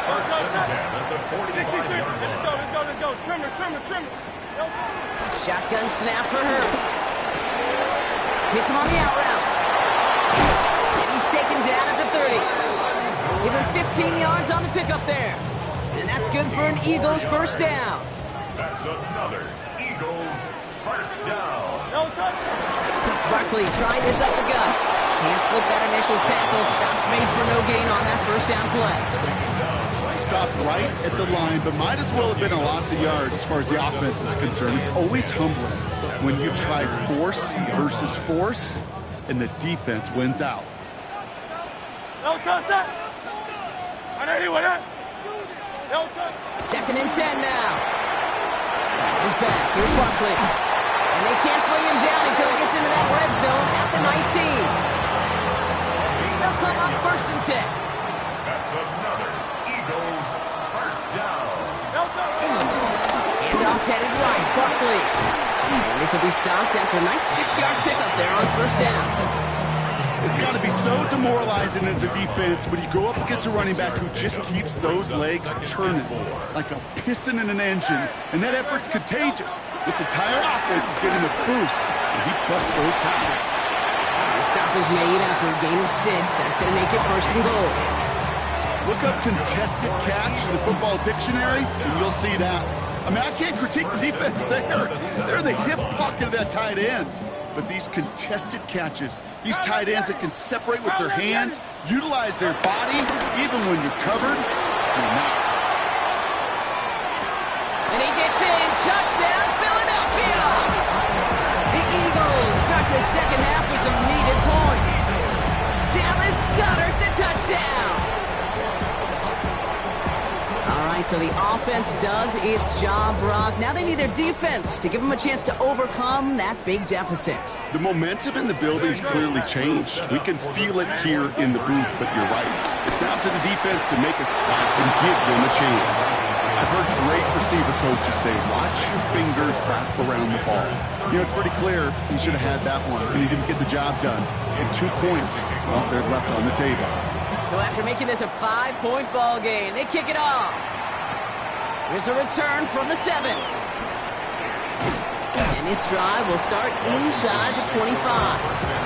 [SPEAKER 8] 1st and 10 at the 45-yard line.
[SPEAKER 7] Let's go. Trimmer.
[SPEAKER 5] Shotgun snap for Hurts. Hits him on the out route. And he's taken down at the 30. Give him 15 yards on the pickup there. And that's good for an Eagles 1st down.
[SPEAKER 8] That's another Eagles 1st down.
[SPEAKER 5] Barkley trying this up the gut. Can't slip that initial tackle. Stops made for no gain on that 1st down play.
[SPEAKER 6] Stopped right at the line, but might as well have been a loss of yards as far as the offense is concerned. It's always humbling. when you try force versus force, and the defense wins out.
[SPEAKER 5] Second and 10 now. That's his back. Here's Barkley. And they can't bring him down until he gets into that red zone at the 19. They'll come up first and 10.
[SPEAKER 8] That's another Eagles first down.
[SPEAKER 5] Handoff headed right. Barkley. And this will be stopped after a nice 6-yard pickup there on first down.
[SPEAKER 6] It's got to be so demoralizing as a defense when you go up against a running back who just keeps those legs churning like a piston in an engine, and that effort's contagious. This entire offense is getting a boost, and he busts those tackles.
[SPEAKER 5] The stop is made after a gain of 6. That's going to make it first and goal.
[SPEAKER 6] Look up contested catch in the football dictionary, and you'll see that. I mean, I can't critique the defense there. They're in the hip pocket of that tight end. But these contested catches, these tight ends that can separate with their hands, utilize their body, even when you're covered, you're not.
[SPEAKER 5] And he gets in. Touchdown, Philadelphia! The Eagles start the second half with some needed points. Dallas Goedert, the touchdown! All right, so the offense does its job, Brock. Now they need their defense to give them a chance to overcome that big deficit.
[SPEAKER 6] The momentum in the building's clearly changed. We can feel it here in the booth, but you're right. It's now to the defense to make a stop and give them a chance. I've heard great receiver coaches say, watch your fingers wrap around the ball. You know, it's pretty clear he should have had that one, but he didn't get the job done. And 2 points, well, they're left on the table.
[SPEAKER 5] So after making this a 5-point ball game, they kick it off. Here's a return from the 7. And this drive will start inside the 25.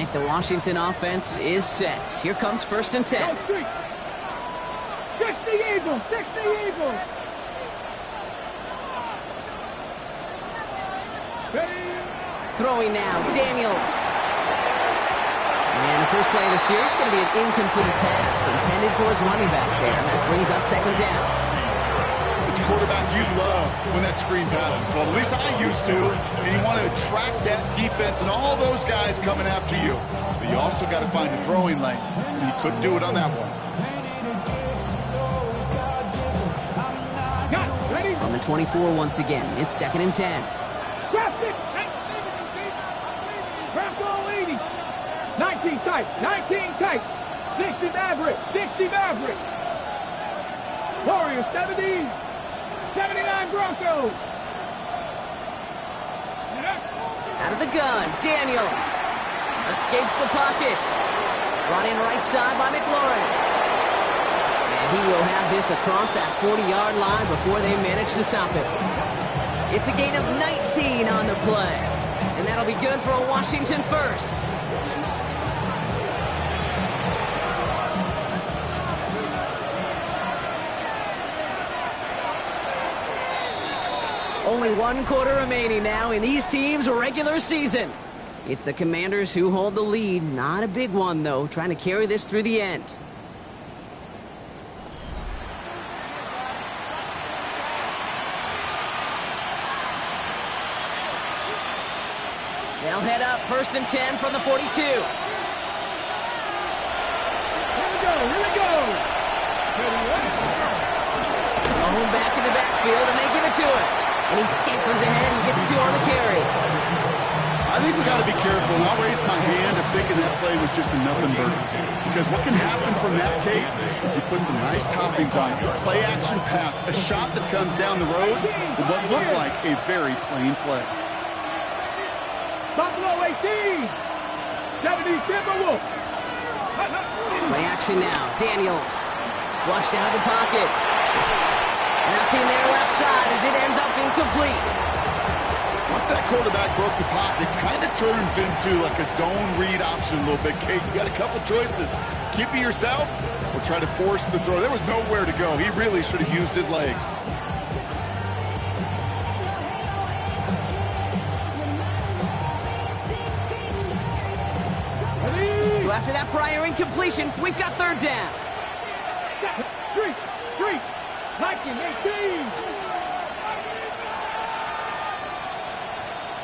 [SPEAKER 5] The Washington offense is set. Here comes first and 10.
[SPEAKER 7] Six the Eagles! Six the Eagles!
[SPEAKER 5] Throwing now, Daniels. And the first play of the series is going to be an incomplete pass intended for his running back there. That brings up second down.
[SPEAKER 6] It's a quarterback you love when that screen pass is called. At least I used to. And you want to attract that defense and all those guys coming after you. But you also got to find a throwing lane. And he couldn't do it on that one.
[SPEAKER 7] Ready?
[SPEAKER 5] On the 24 once again. It's second and 10.
[SPEAKER 7] Draft it! Draft all 80. 19 tight. 19 tight. 60 Maverick. 60 Maverick. Warriors 70. 79 Broncos.
[SPEAKER 5] Out of the gun, Daniels. Escapes the pocket. Brought in right side by McLaurin. And he will have this across that 40-yard line before they manage to stop him. It's a gain of 19 on the play. And that'll be good for a Washington first. Only 1 quarter remaining now in these teams' regular season. It's the Commanders who hold the lead. Not a big one, though, trying to carry this through the end. They'll head up first and 10 from the 42.
[SPEAKER 7] Here we go. Here we go.
[SPEAKER 5] Home back in the backfield, and they give it to him. And he scampers ahead and gets 2 on the carry.
[SPEAKER 6] I think we got to be careful, and I'll raise my hand of thinking that play was just a nothing burger. Because what can happen from that, Kate, is you put some nice toppings on it. A play-action pass, a shot that comes down the road for what looked like a very plain play.
[SPEAKER 7] Buffalo 18. 70 Timberwolves.
[SPEAKER 5] Play action now. Daniels. Flushed out of the pocket. Nothing there left side as it ends up incomplete.
[SPEAKER 6] Once that quarterback broke the pocket, it kind of turns into like a zone read option a little bit, Kate. You got a couple choices. Keep it yourself or try to force the throw. There was nowhere to go. He really should have used his legs.
[SPEAKER 5] So after that prior incompletion, we've got third down.
[SPEAKER 7] Street, 19, 18.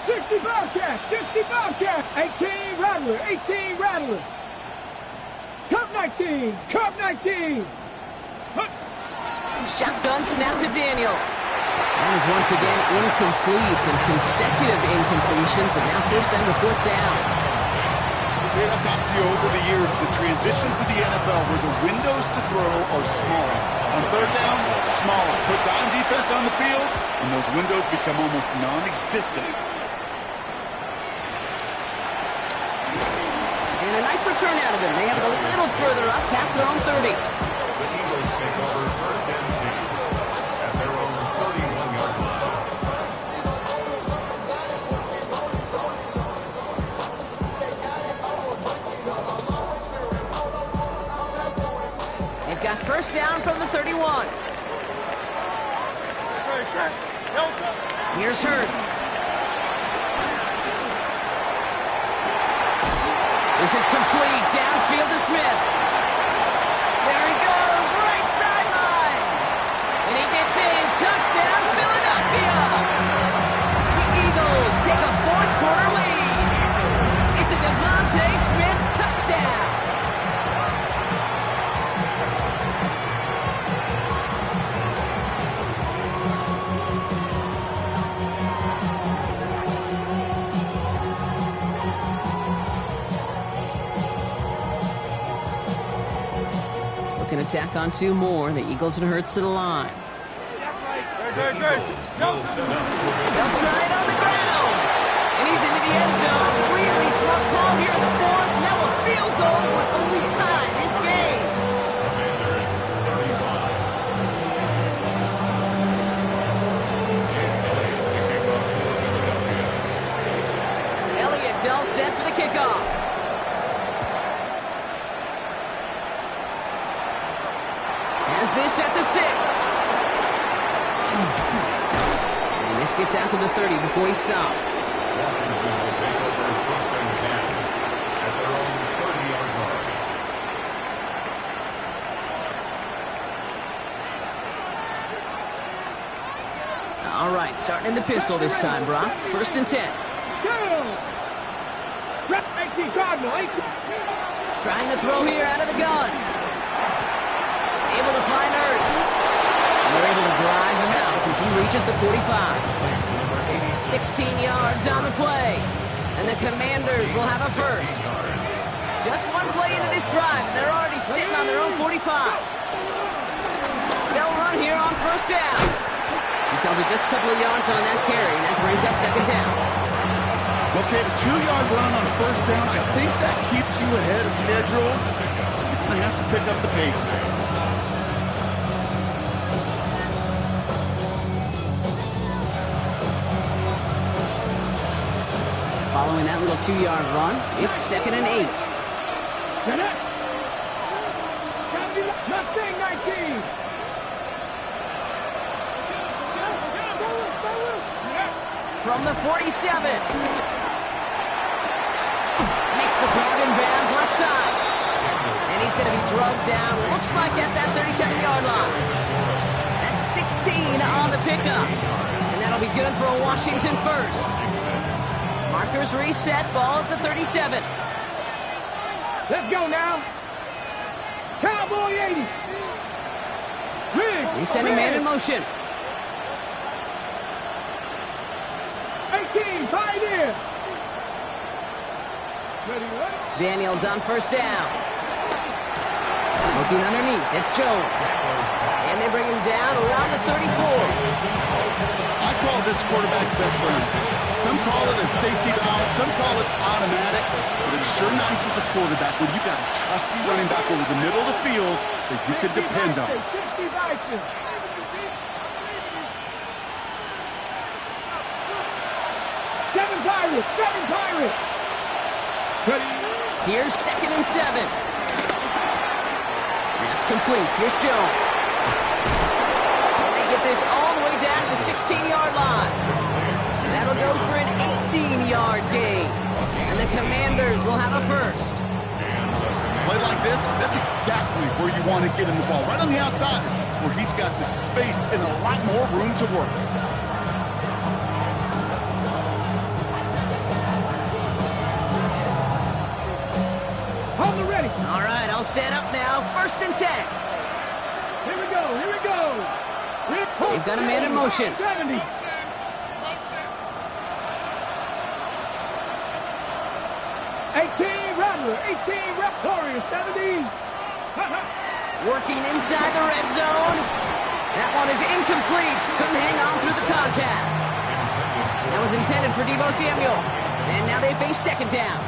[SPEAKER 7] 60 Bobcat, 18 Rattler. Cup 19.
[SPEAKER 5] Shotgun snap to Daniels. That is once again incomplete and consecutive incompletions, and now push them to fourth down.
[SPEAKER 6] I've talked to you over the years, the transition to the NFL where the windows to throw are smaller. On third down, smaller. Put dime defense on the field, and those windows become almost non-existent.
[SPEAKER 5] And a nice return out of him. They have it a little further up past their own 30.
[SPEAKER 8] The Eagles take over first and 10 at their own 31-yard line.
[SPEAKER 5] They've got first down from the 31. Here's Hurts. This is complete. Downfield to Smith. There he goes. Right sideline. And he gets in. Touchdown, Philadelphia. The Eagles take a fourth-quarter lead. It's a Devontae Smith touchdown. Looking to tack on two more. The Eagles and Hurts to the line. They'll try it on the ground. And he's into the end zone. Really smart call here in the fourth. Now a field goal would only tie this game.
[SPEAKER 8] Commanders 35. Jake Elliott to kick off for Philadelphia.
[SPEAKER 5] Elliott's all set for the kickoff. Has this at the 6. And this gets out to the 30 before he stopped.
[SPEAKER 8] Washington will take over first and 10 at their own 30-yard line.
[SPEAKER 5] All right, starting in the pistol this time, Brock. First and 10.
[SPEAKER 7] Rep 18 Cardinal, 18.
[SPEAKER 5] Trying to throw here out of the gun. Able to find Hurts. And they're able to drive him out as he reaches the 45. 16 yards on the play. And the Commanders will have a first. Just one play into this drive, and they're already sitting on their own 45. They'll run here on first down. He sells it just a couple of yards on that carry, and that brings up second down.
[SPEAKER 6] Okay, the 2-yard run on first down, I think that keeps you ahead of schedule. You're going to have to pick up the pace.
[SPEAKER 5] Following that little 2-yard run, it's second and 8.
[SPEAKER 7] Mustang 19.
[SPEAKER 5] From the 47. Makes the grab in bounds left side. And he's going to be drugged down, looks like at that 37-yard line. That's 16 on the pickup. And that'll be good for a Washington first. Markers reset, ball at the 37.
[SPEAKER 7] Let's go now. Cowboy 80.
[SPEAKER 5] He's sending man in motion.
[SPEAKER 7] 18, pioneer.
[SPEAKER 5] Daniels on first down. Looking underneath, it's Jones. And they bring him down around the 34.
[SPEAKER 6] I call this quarterback's best friend. Some call it a safety valve, some call it automatic, but it's sure nice as a quarterback when you got a trusty running back over the middle of the field that you can depend on.
[SPEAKER 7] Pirates. 7 Pirates. Ready.
[SPEAKER 5] Here's 2nd and 7. That's complete. Here's Jones. And they get this all the way down to the 16-yard line. That'll go for an 18-yard gain. And the Commanders will have a first.
[SPEAKER 6] Play like this, that's exactly where you want to get him the ball. Right on the outside, where he's got the space and a lot more room to work.
[SPEAKER 7] Hold the ready.
[SPEAKER 5] All right, I'll set up now. 1st and 10.
[SPEAKER 7] Here we go. Here we go.
[SPEAKER 5] They've got a man in motion.
[SPEAKER 7] 70. 18 Rattler. 18 Raptorius. 70.
[SPEAKER 5] Working inside the red zone. That one is incomplete. Couldn't hang on through the contact. That was intended for Deebo Samuel. And now they face 2nd down.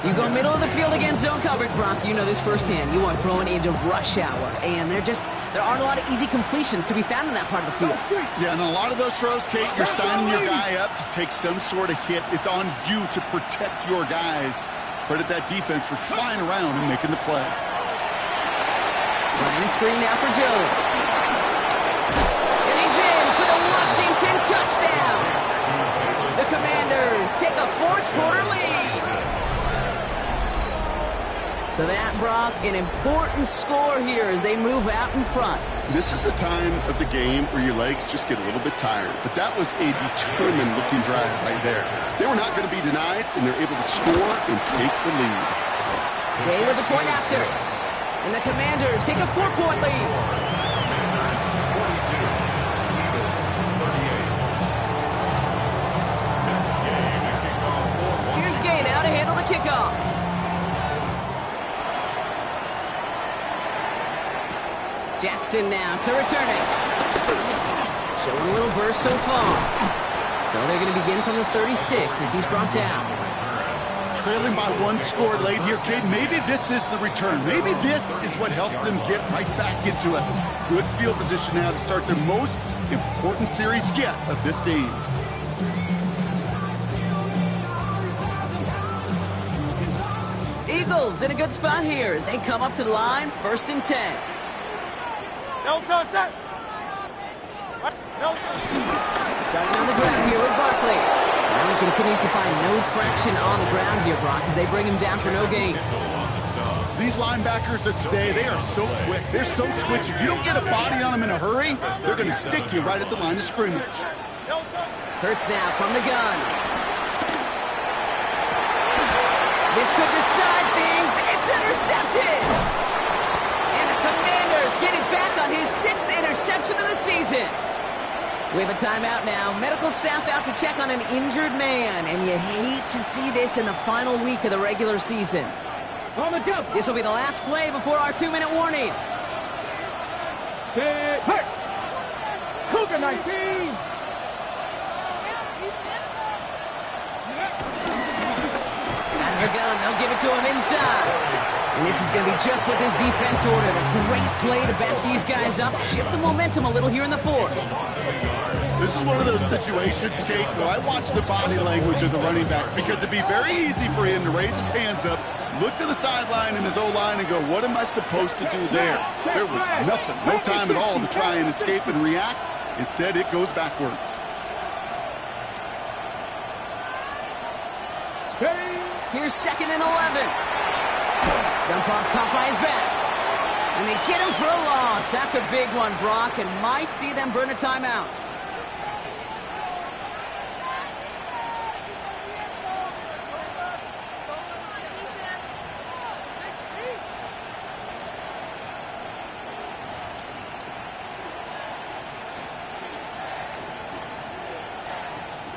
[SPEAKER 5] You go middle of the field against zone coverage, Brock. You know this firsthand. You are throwing into rush hour. And there aren't a lot of easy completions to be found in that part of the field.
[SPEAKER 6] Yeah, and a lot of those throws, Kate, you're signing your guy up to take some sort of hit. It's on you to protect your guys. Credit that defense for flying around and making the play.
[SPEAKER 5] Running the screen now for Jones. And he's in for the Washington touchdown. The Commanders take a 4th quarter lead. So that, Brock, an important score here as they move out in front.
[SPEAKER 6] This is the time of the game where your legs just get a little bit tired. But that was a determined-looking drive right there. They were not going to be denied, and they're able to score and take the lead.
[SPEAKER 5] They were the point after. And the Commanders take a 4-point lead.
[SPEAKER 8] Commanders 42, Eagles 38.
[SPEAKER 5] Here's Gay now to handle the kickoff. Jackson now to return it. Showing a little burst so far. So they're going to begin from the 36 as he's brought down.
[SPEAKER 6] Trailing by 1 score late here, Kate. Maybe this is the return. Maybe this is what helps them get right back into it. Good field position now to start their most important series yet of this game.
[SPEAKER 5] Eagles in a good spot here as they come up to the line. 1st and 10. Starting on the ground here with Barkley. Now he continues to find no traction on the ground here, Brock, as they bring him down for no gain.
[SPEAKER 6] These linebackers of today, they are so quick. They're so twitchy. You don't get a body on them in a hurry, they're going to stick you right at the line of scrimmage.
[SPEAKER 5] Hurts now from the gun. This could decide things. It's intercepted. And the Commanders get it back on his 6th interception of the season. We have a timeout now. Medical staff out to check on an injured man. And you hate to see this in the final week of the regular season.
[SPEAKER 7] On the jump.
[SPEAKER 5] This will be the last play before our 2-minute warning.
[SPEAKER 7] Set. Hurt. Cougar 19.
[SPEAKER 5] Out of the gun. They'll give it to him inside. And this is going to be just what this defense ordered. A great play to back these guys up. Shift the momentum a little here in the 4th.
[SPEAKER 6] This is one of those situations, Kate, where I watch the body language of the running back because it'd be very easy for him to raise his hands up, look to the sideline in his O-line and go, what am I supposed to do there? There was nothing, no time at all to try and escape and react. Instead, it goes backwards.
[SPEAKER 5] Here's 2nd and 11. Dump off caught by his back. And they get him for a loss. That's a big one, Brock, and might see them burn a timeout.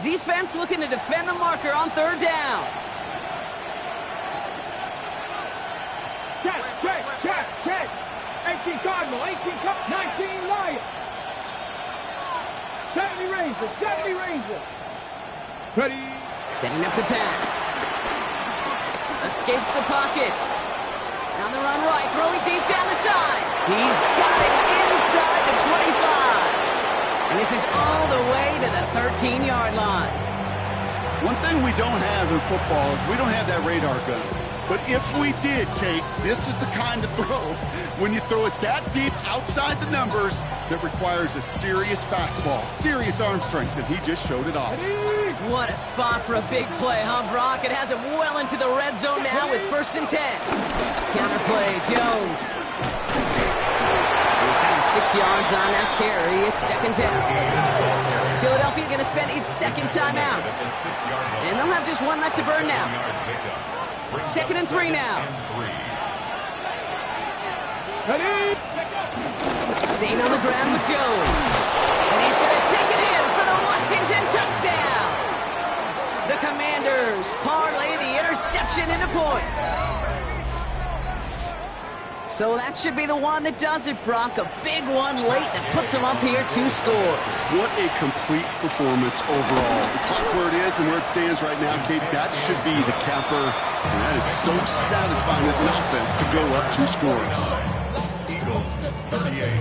[SPEAKER 5] Defense looking to defend the marker on 3rd down.
[SPEAKER 7] Check. 18 Cardinal, 18 Cup, 19 Lion. 70 Ranger. Ready.
[SPEAKER 5] Setting up to pass. Escapes the pocket. On the run right, throwing deep down the side. He's got it inside the 25. And this is all the way to the 13-yard line.
[SPEAKER 6] One thing we don't have in football is we don't have that radar gun. But if we did, Kate, this is the kind of throw, when you throw it that deep outside the numbers, that requires a serious fastball, serious arm strength, and he just showed it off.
[SPEAKER 5] What a spot for a big play, huh, Brock? It has him well into the red zone now with 1st and 10. Counterplay, Jones. He's got 6 yards on that carry. It's 2nd down. Philadelphia going to spend its 2nd timeout. And they'll have just 1 left to burn now. 2nd and 3 now. Staying on the ground with Jones. And he's going to take it in for the Washington touchdown. The Commanders parlay the interception into points. So that should be the one that does it, Brock. A big one late that puts them up here 2 scores.
[SPEAKER 6] What a complete performance overall. The clock where it is and where it stands right now, Kate, that should be the capper. And that is so satisfying as an offense to go up 2 scores.
[SPEAKER 8] Eagles 38.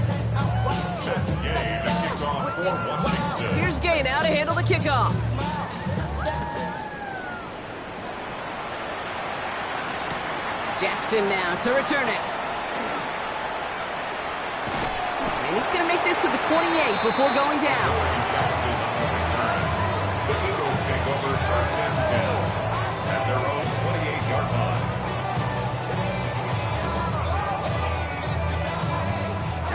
[SPEAKER 8] Gay to kick off for Washington.
[SPEAKER 5] Here's Gay now to handle the kickoff. Jackson now to return it. And he's going to make this to the 28 before going down.
[SPEAKER 8] The Eagles take over 1st and 10 at their own 28-yard line.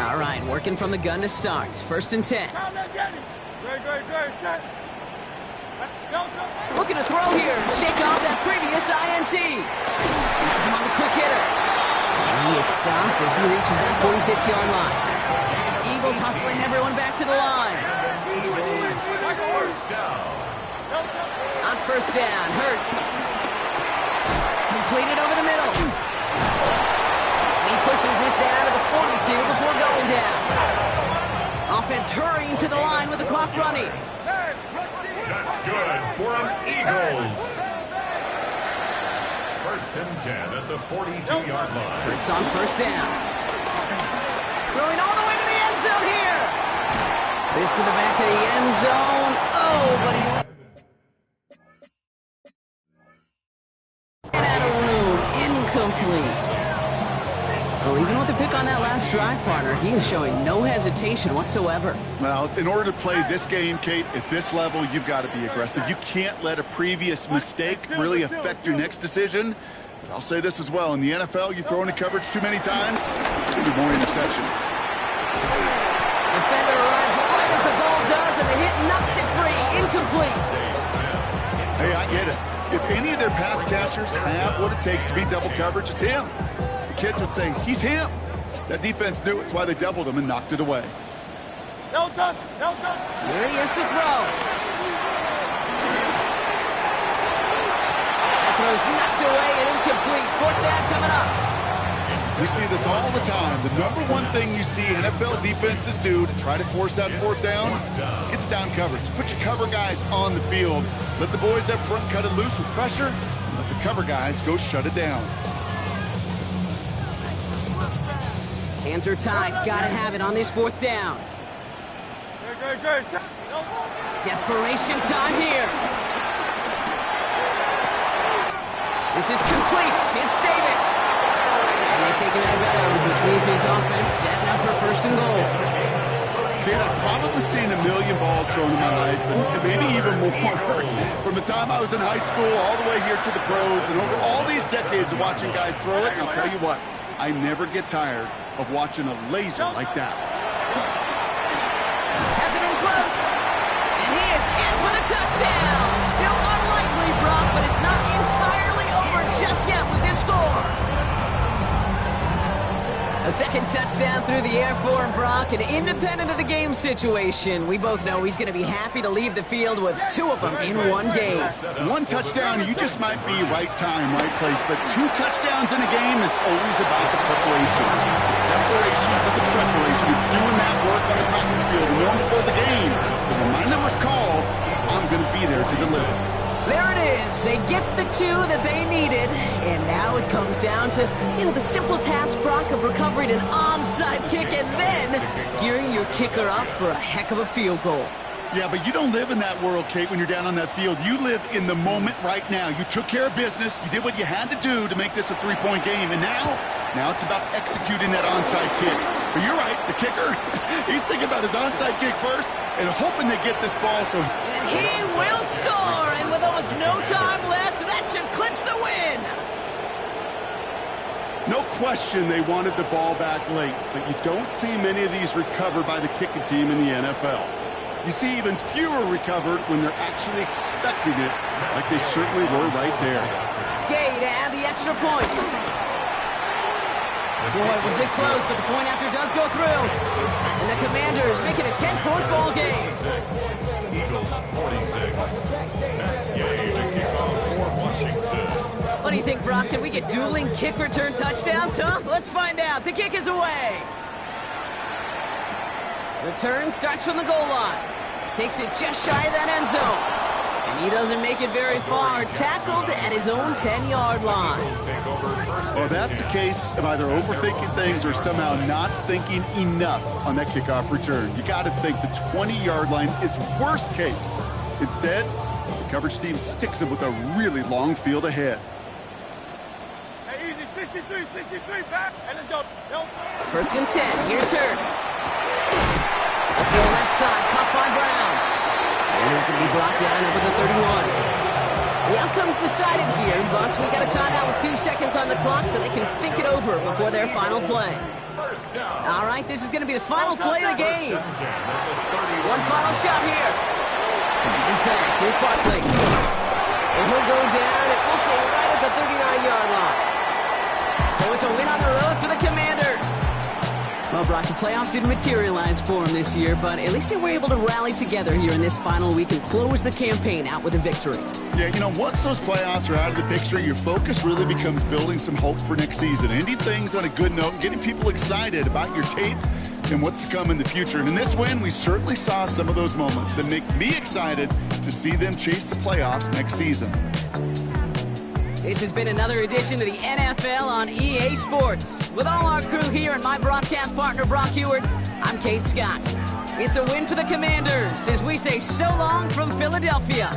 [SPEAKER 5] All right, working from the gun to start. 1st and 10. Looking to throw here. Shake off that previous INT. Has him on the quick hitter. And he is stopped as he reaches that 46-yard line. Eagles hustling everyone back to the line. On 1st down, Hurts. Completed over the middle. He pushes this down to the 42 before going down. Offense hurrying to the line with the clock running.
[SPEAKER 8] That's good for an Eagles. 1st and 10 at the 42-yard line.
[SPEAKER 5] Hurts on 1st down. Throwing all the way to the end zone here. This to the back of the end zone. Oh, but he ran out of room. Incomplete. Well, even with the pick on that last drive, partner, he is showing no hesitation whatsoever.
[SPEAKER 6] Well, in order to play this game, Kate, at this level, you've got to be aggressive. You can't let a previous mistake really affect your next decision. But I'll say this as well. In the NFL, you throw into coverage too many times, there'll be more interceptions.
[SPEAKER 5] Defender arrives right as the ball does, and the hit knocks it free. Incomplete.
[SPEAKER 6] Hey, I get it. If any of their pass catchers have what it takes to beat double coverage, it's him. The kids would say, he's him. That defense knew it. It's why they doubled him and knocked it away.
[SPEAKER 7] No touch, no touch.
[SPEAKER 5] Here he is to throw. That throw's knocked away and incomplete. 4th down coming up.
[SPEAKER 6] We see this all the time. The number one thing you see NFL defenses do to try to force that 4th down, gets down coverage. Put your cover guys on the field. Let the boys up front cut it loose with pressure. And let the cover guys go shut it down.
[SPEAKER 5] Hands are tied. Gotta have it on this 4th down. Desperation time here. This is complete. It's Davis. And they take him out of bounds, which means his offense setting up for 1st and goal.
[SPEAKER 6] Kid, I've probably seen a million balls thrown in my life, and maybe even more. From the time I was in high school all the way here to the pros, and over all these decades of watching guys throw it, and I'll tell you what, I never get tired of watching a laser like that.
[SPEAKER 5] Has it in close. And he is in for the touchdown. Still unlikely, Brock, but it's not entirely over just yet with this score. A 2nd touchdown through the air for Brock, and independent of the game situation, we both know he's going to be happy to leave the field with 2 of them in one game.
[SPEAKER 6] 1 touchdown, you just might be right time, right place, but 2 touchdowns in a game is always about the preparation. The separation to the preparation. It's doing that work on the practice field and knowing before the game. But when my number's called, I'm going to be there to deliver.
[SPEAKER 5] There it is. They get the 2 that they needed, and now it comes down to, the simple task, Brock, of recovering an onside kick and then gearing your kicker up for a heck of a field goal.
[SPEAKER 6] Yeah, but you don't live in that world, Kate, when you're down on that field. You live in the moment right now. You took care of business. You did what you had to do to make this a three-point game. And now it's about executing that onside kick. But you're right, the kicker, he's thinking about his onside kick first and hoping they get this ball.
[SPEAKER 5] And he will score. And with almost no time left, that should clinch the win.
[SPEAKER 6] No question they wanted the ball back late, but you don't see many of these recovered by the kicking team in the NFL. You see even fewer recovered when they're actually expecting it, like they certainly were right there.
[SPEAKER 5] Gay to add the extra point. Boy, was it close, but the point after does go through. And the Commanders make it a 10-point ball game.
[SPEAKER 8] Eagles 46. Matt Gay to kick off for Washington.
[SPEAKER 5] What do you think, Brock? Can we get dueling kick return touchdowns, huh? Let's find out. The kick is away. Return starts from the goal line. Takes it just shy of that end zone. And he doesn't make it very far. Tackled at his own 10-yard line.
[SPEAKER 6] Well, that's the case of either overthinking things or somehow not thinking enough on that kickoff return. You got to think the 20-yard line is worst case. Instead, the coverage team sticks him with a really long field ahead.
[SPEAKER 7] Hey, easy, 63, back, and let's go.
[SPEAKER 5] First and 10. Here's Hurts. Up the left side, caught by Brown. And he's going to be blocked down over the 31. The outcome's decided here, but we got a timeout with 2 seconds on the clock so they can think it over before their final play. All right, this is going to be the final play of the game. One final shot here. It's his back. Here's Barkley. And he'll go down, and we'll say right at the 39-yard line. So it's a win on the road for the Commanders. Well, Brock, the playoffs didn't materialize for them this year, but at least they were able to rally together here in this final week and close the campaign out with a victory.
[SPEAKER 6] Yeah, you know, once those playoffs are out of the picture, your focus really becomes building some hope for next season, ending things on a good note, and getting people excited about your tape and what's to come in the future. And in this win, we certainly saw some of those moments that make me excited to see them chase the playoffs next season.
[SPEAKER 5] This has been another edition of the NFL on EA Sports. With all our crew here and my broadcast partner, Brock Heward, I'm Kate Scott. It's a win for the Commanders as we say so long from Philadelphia.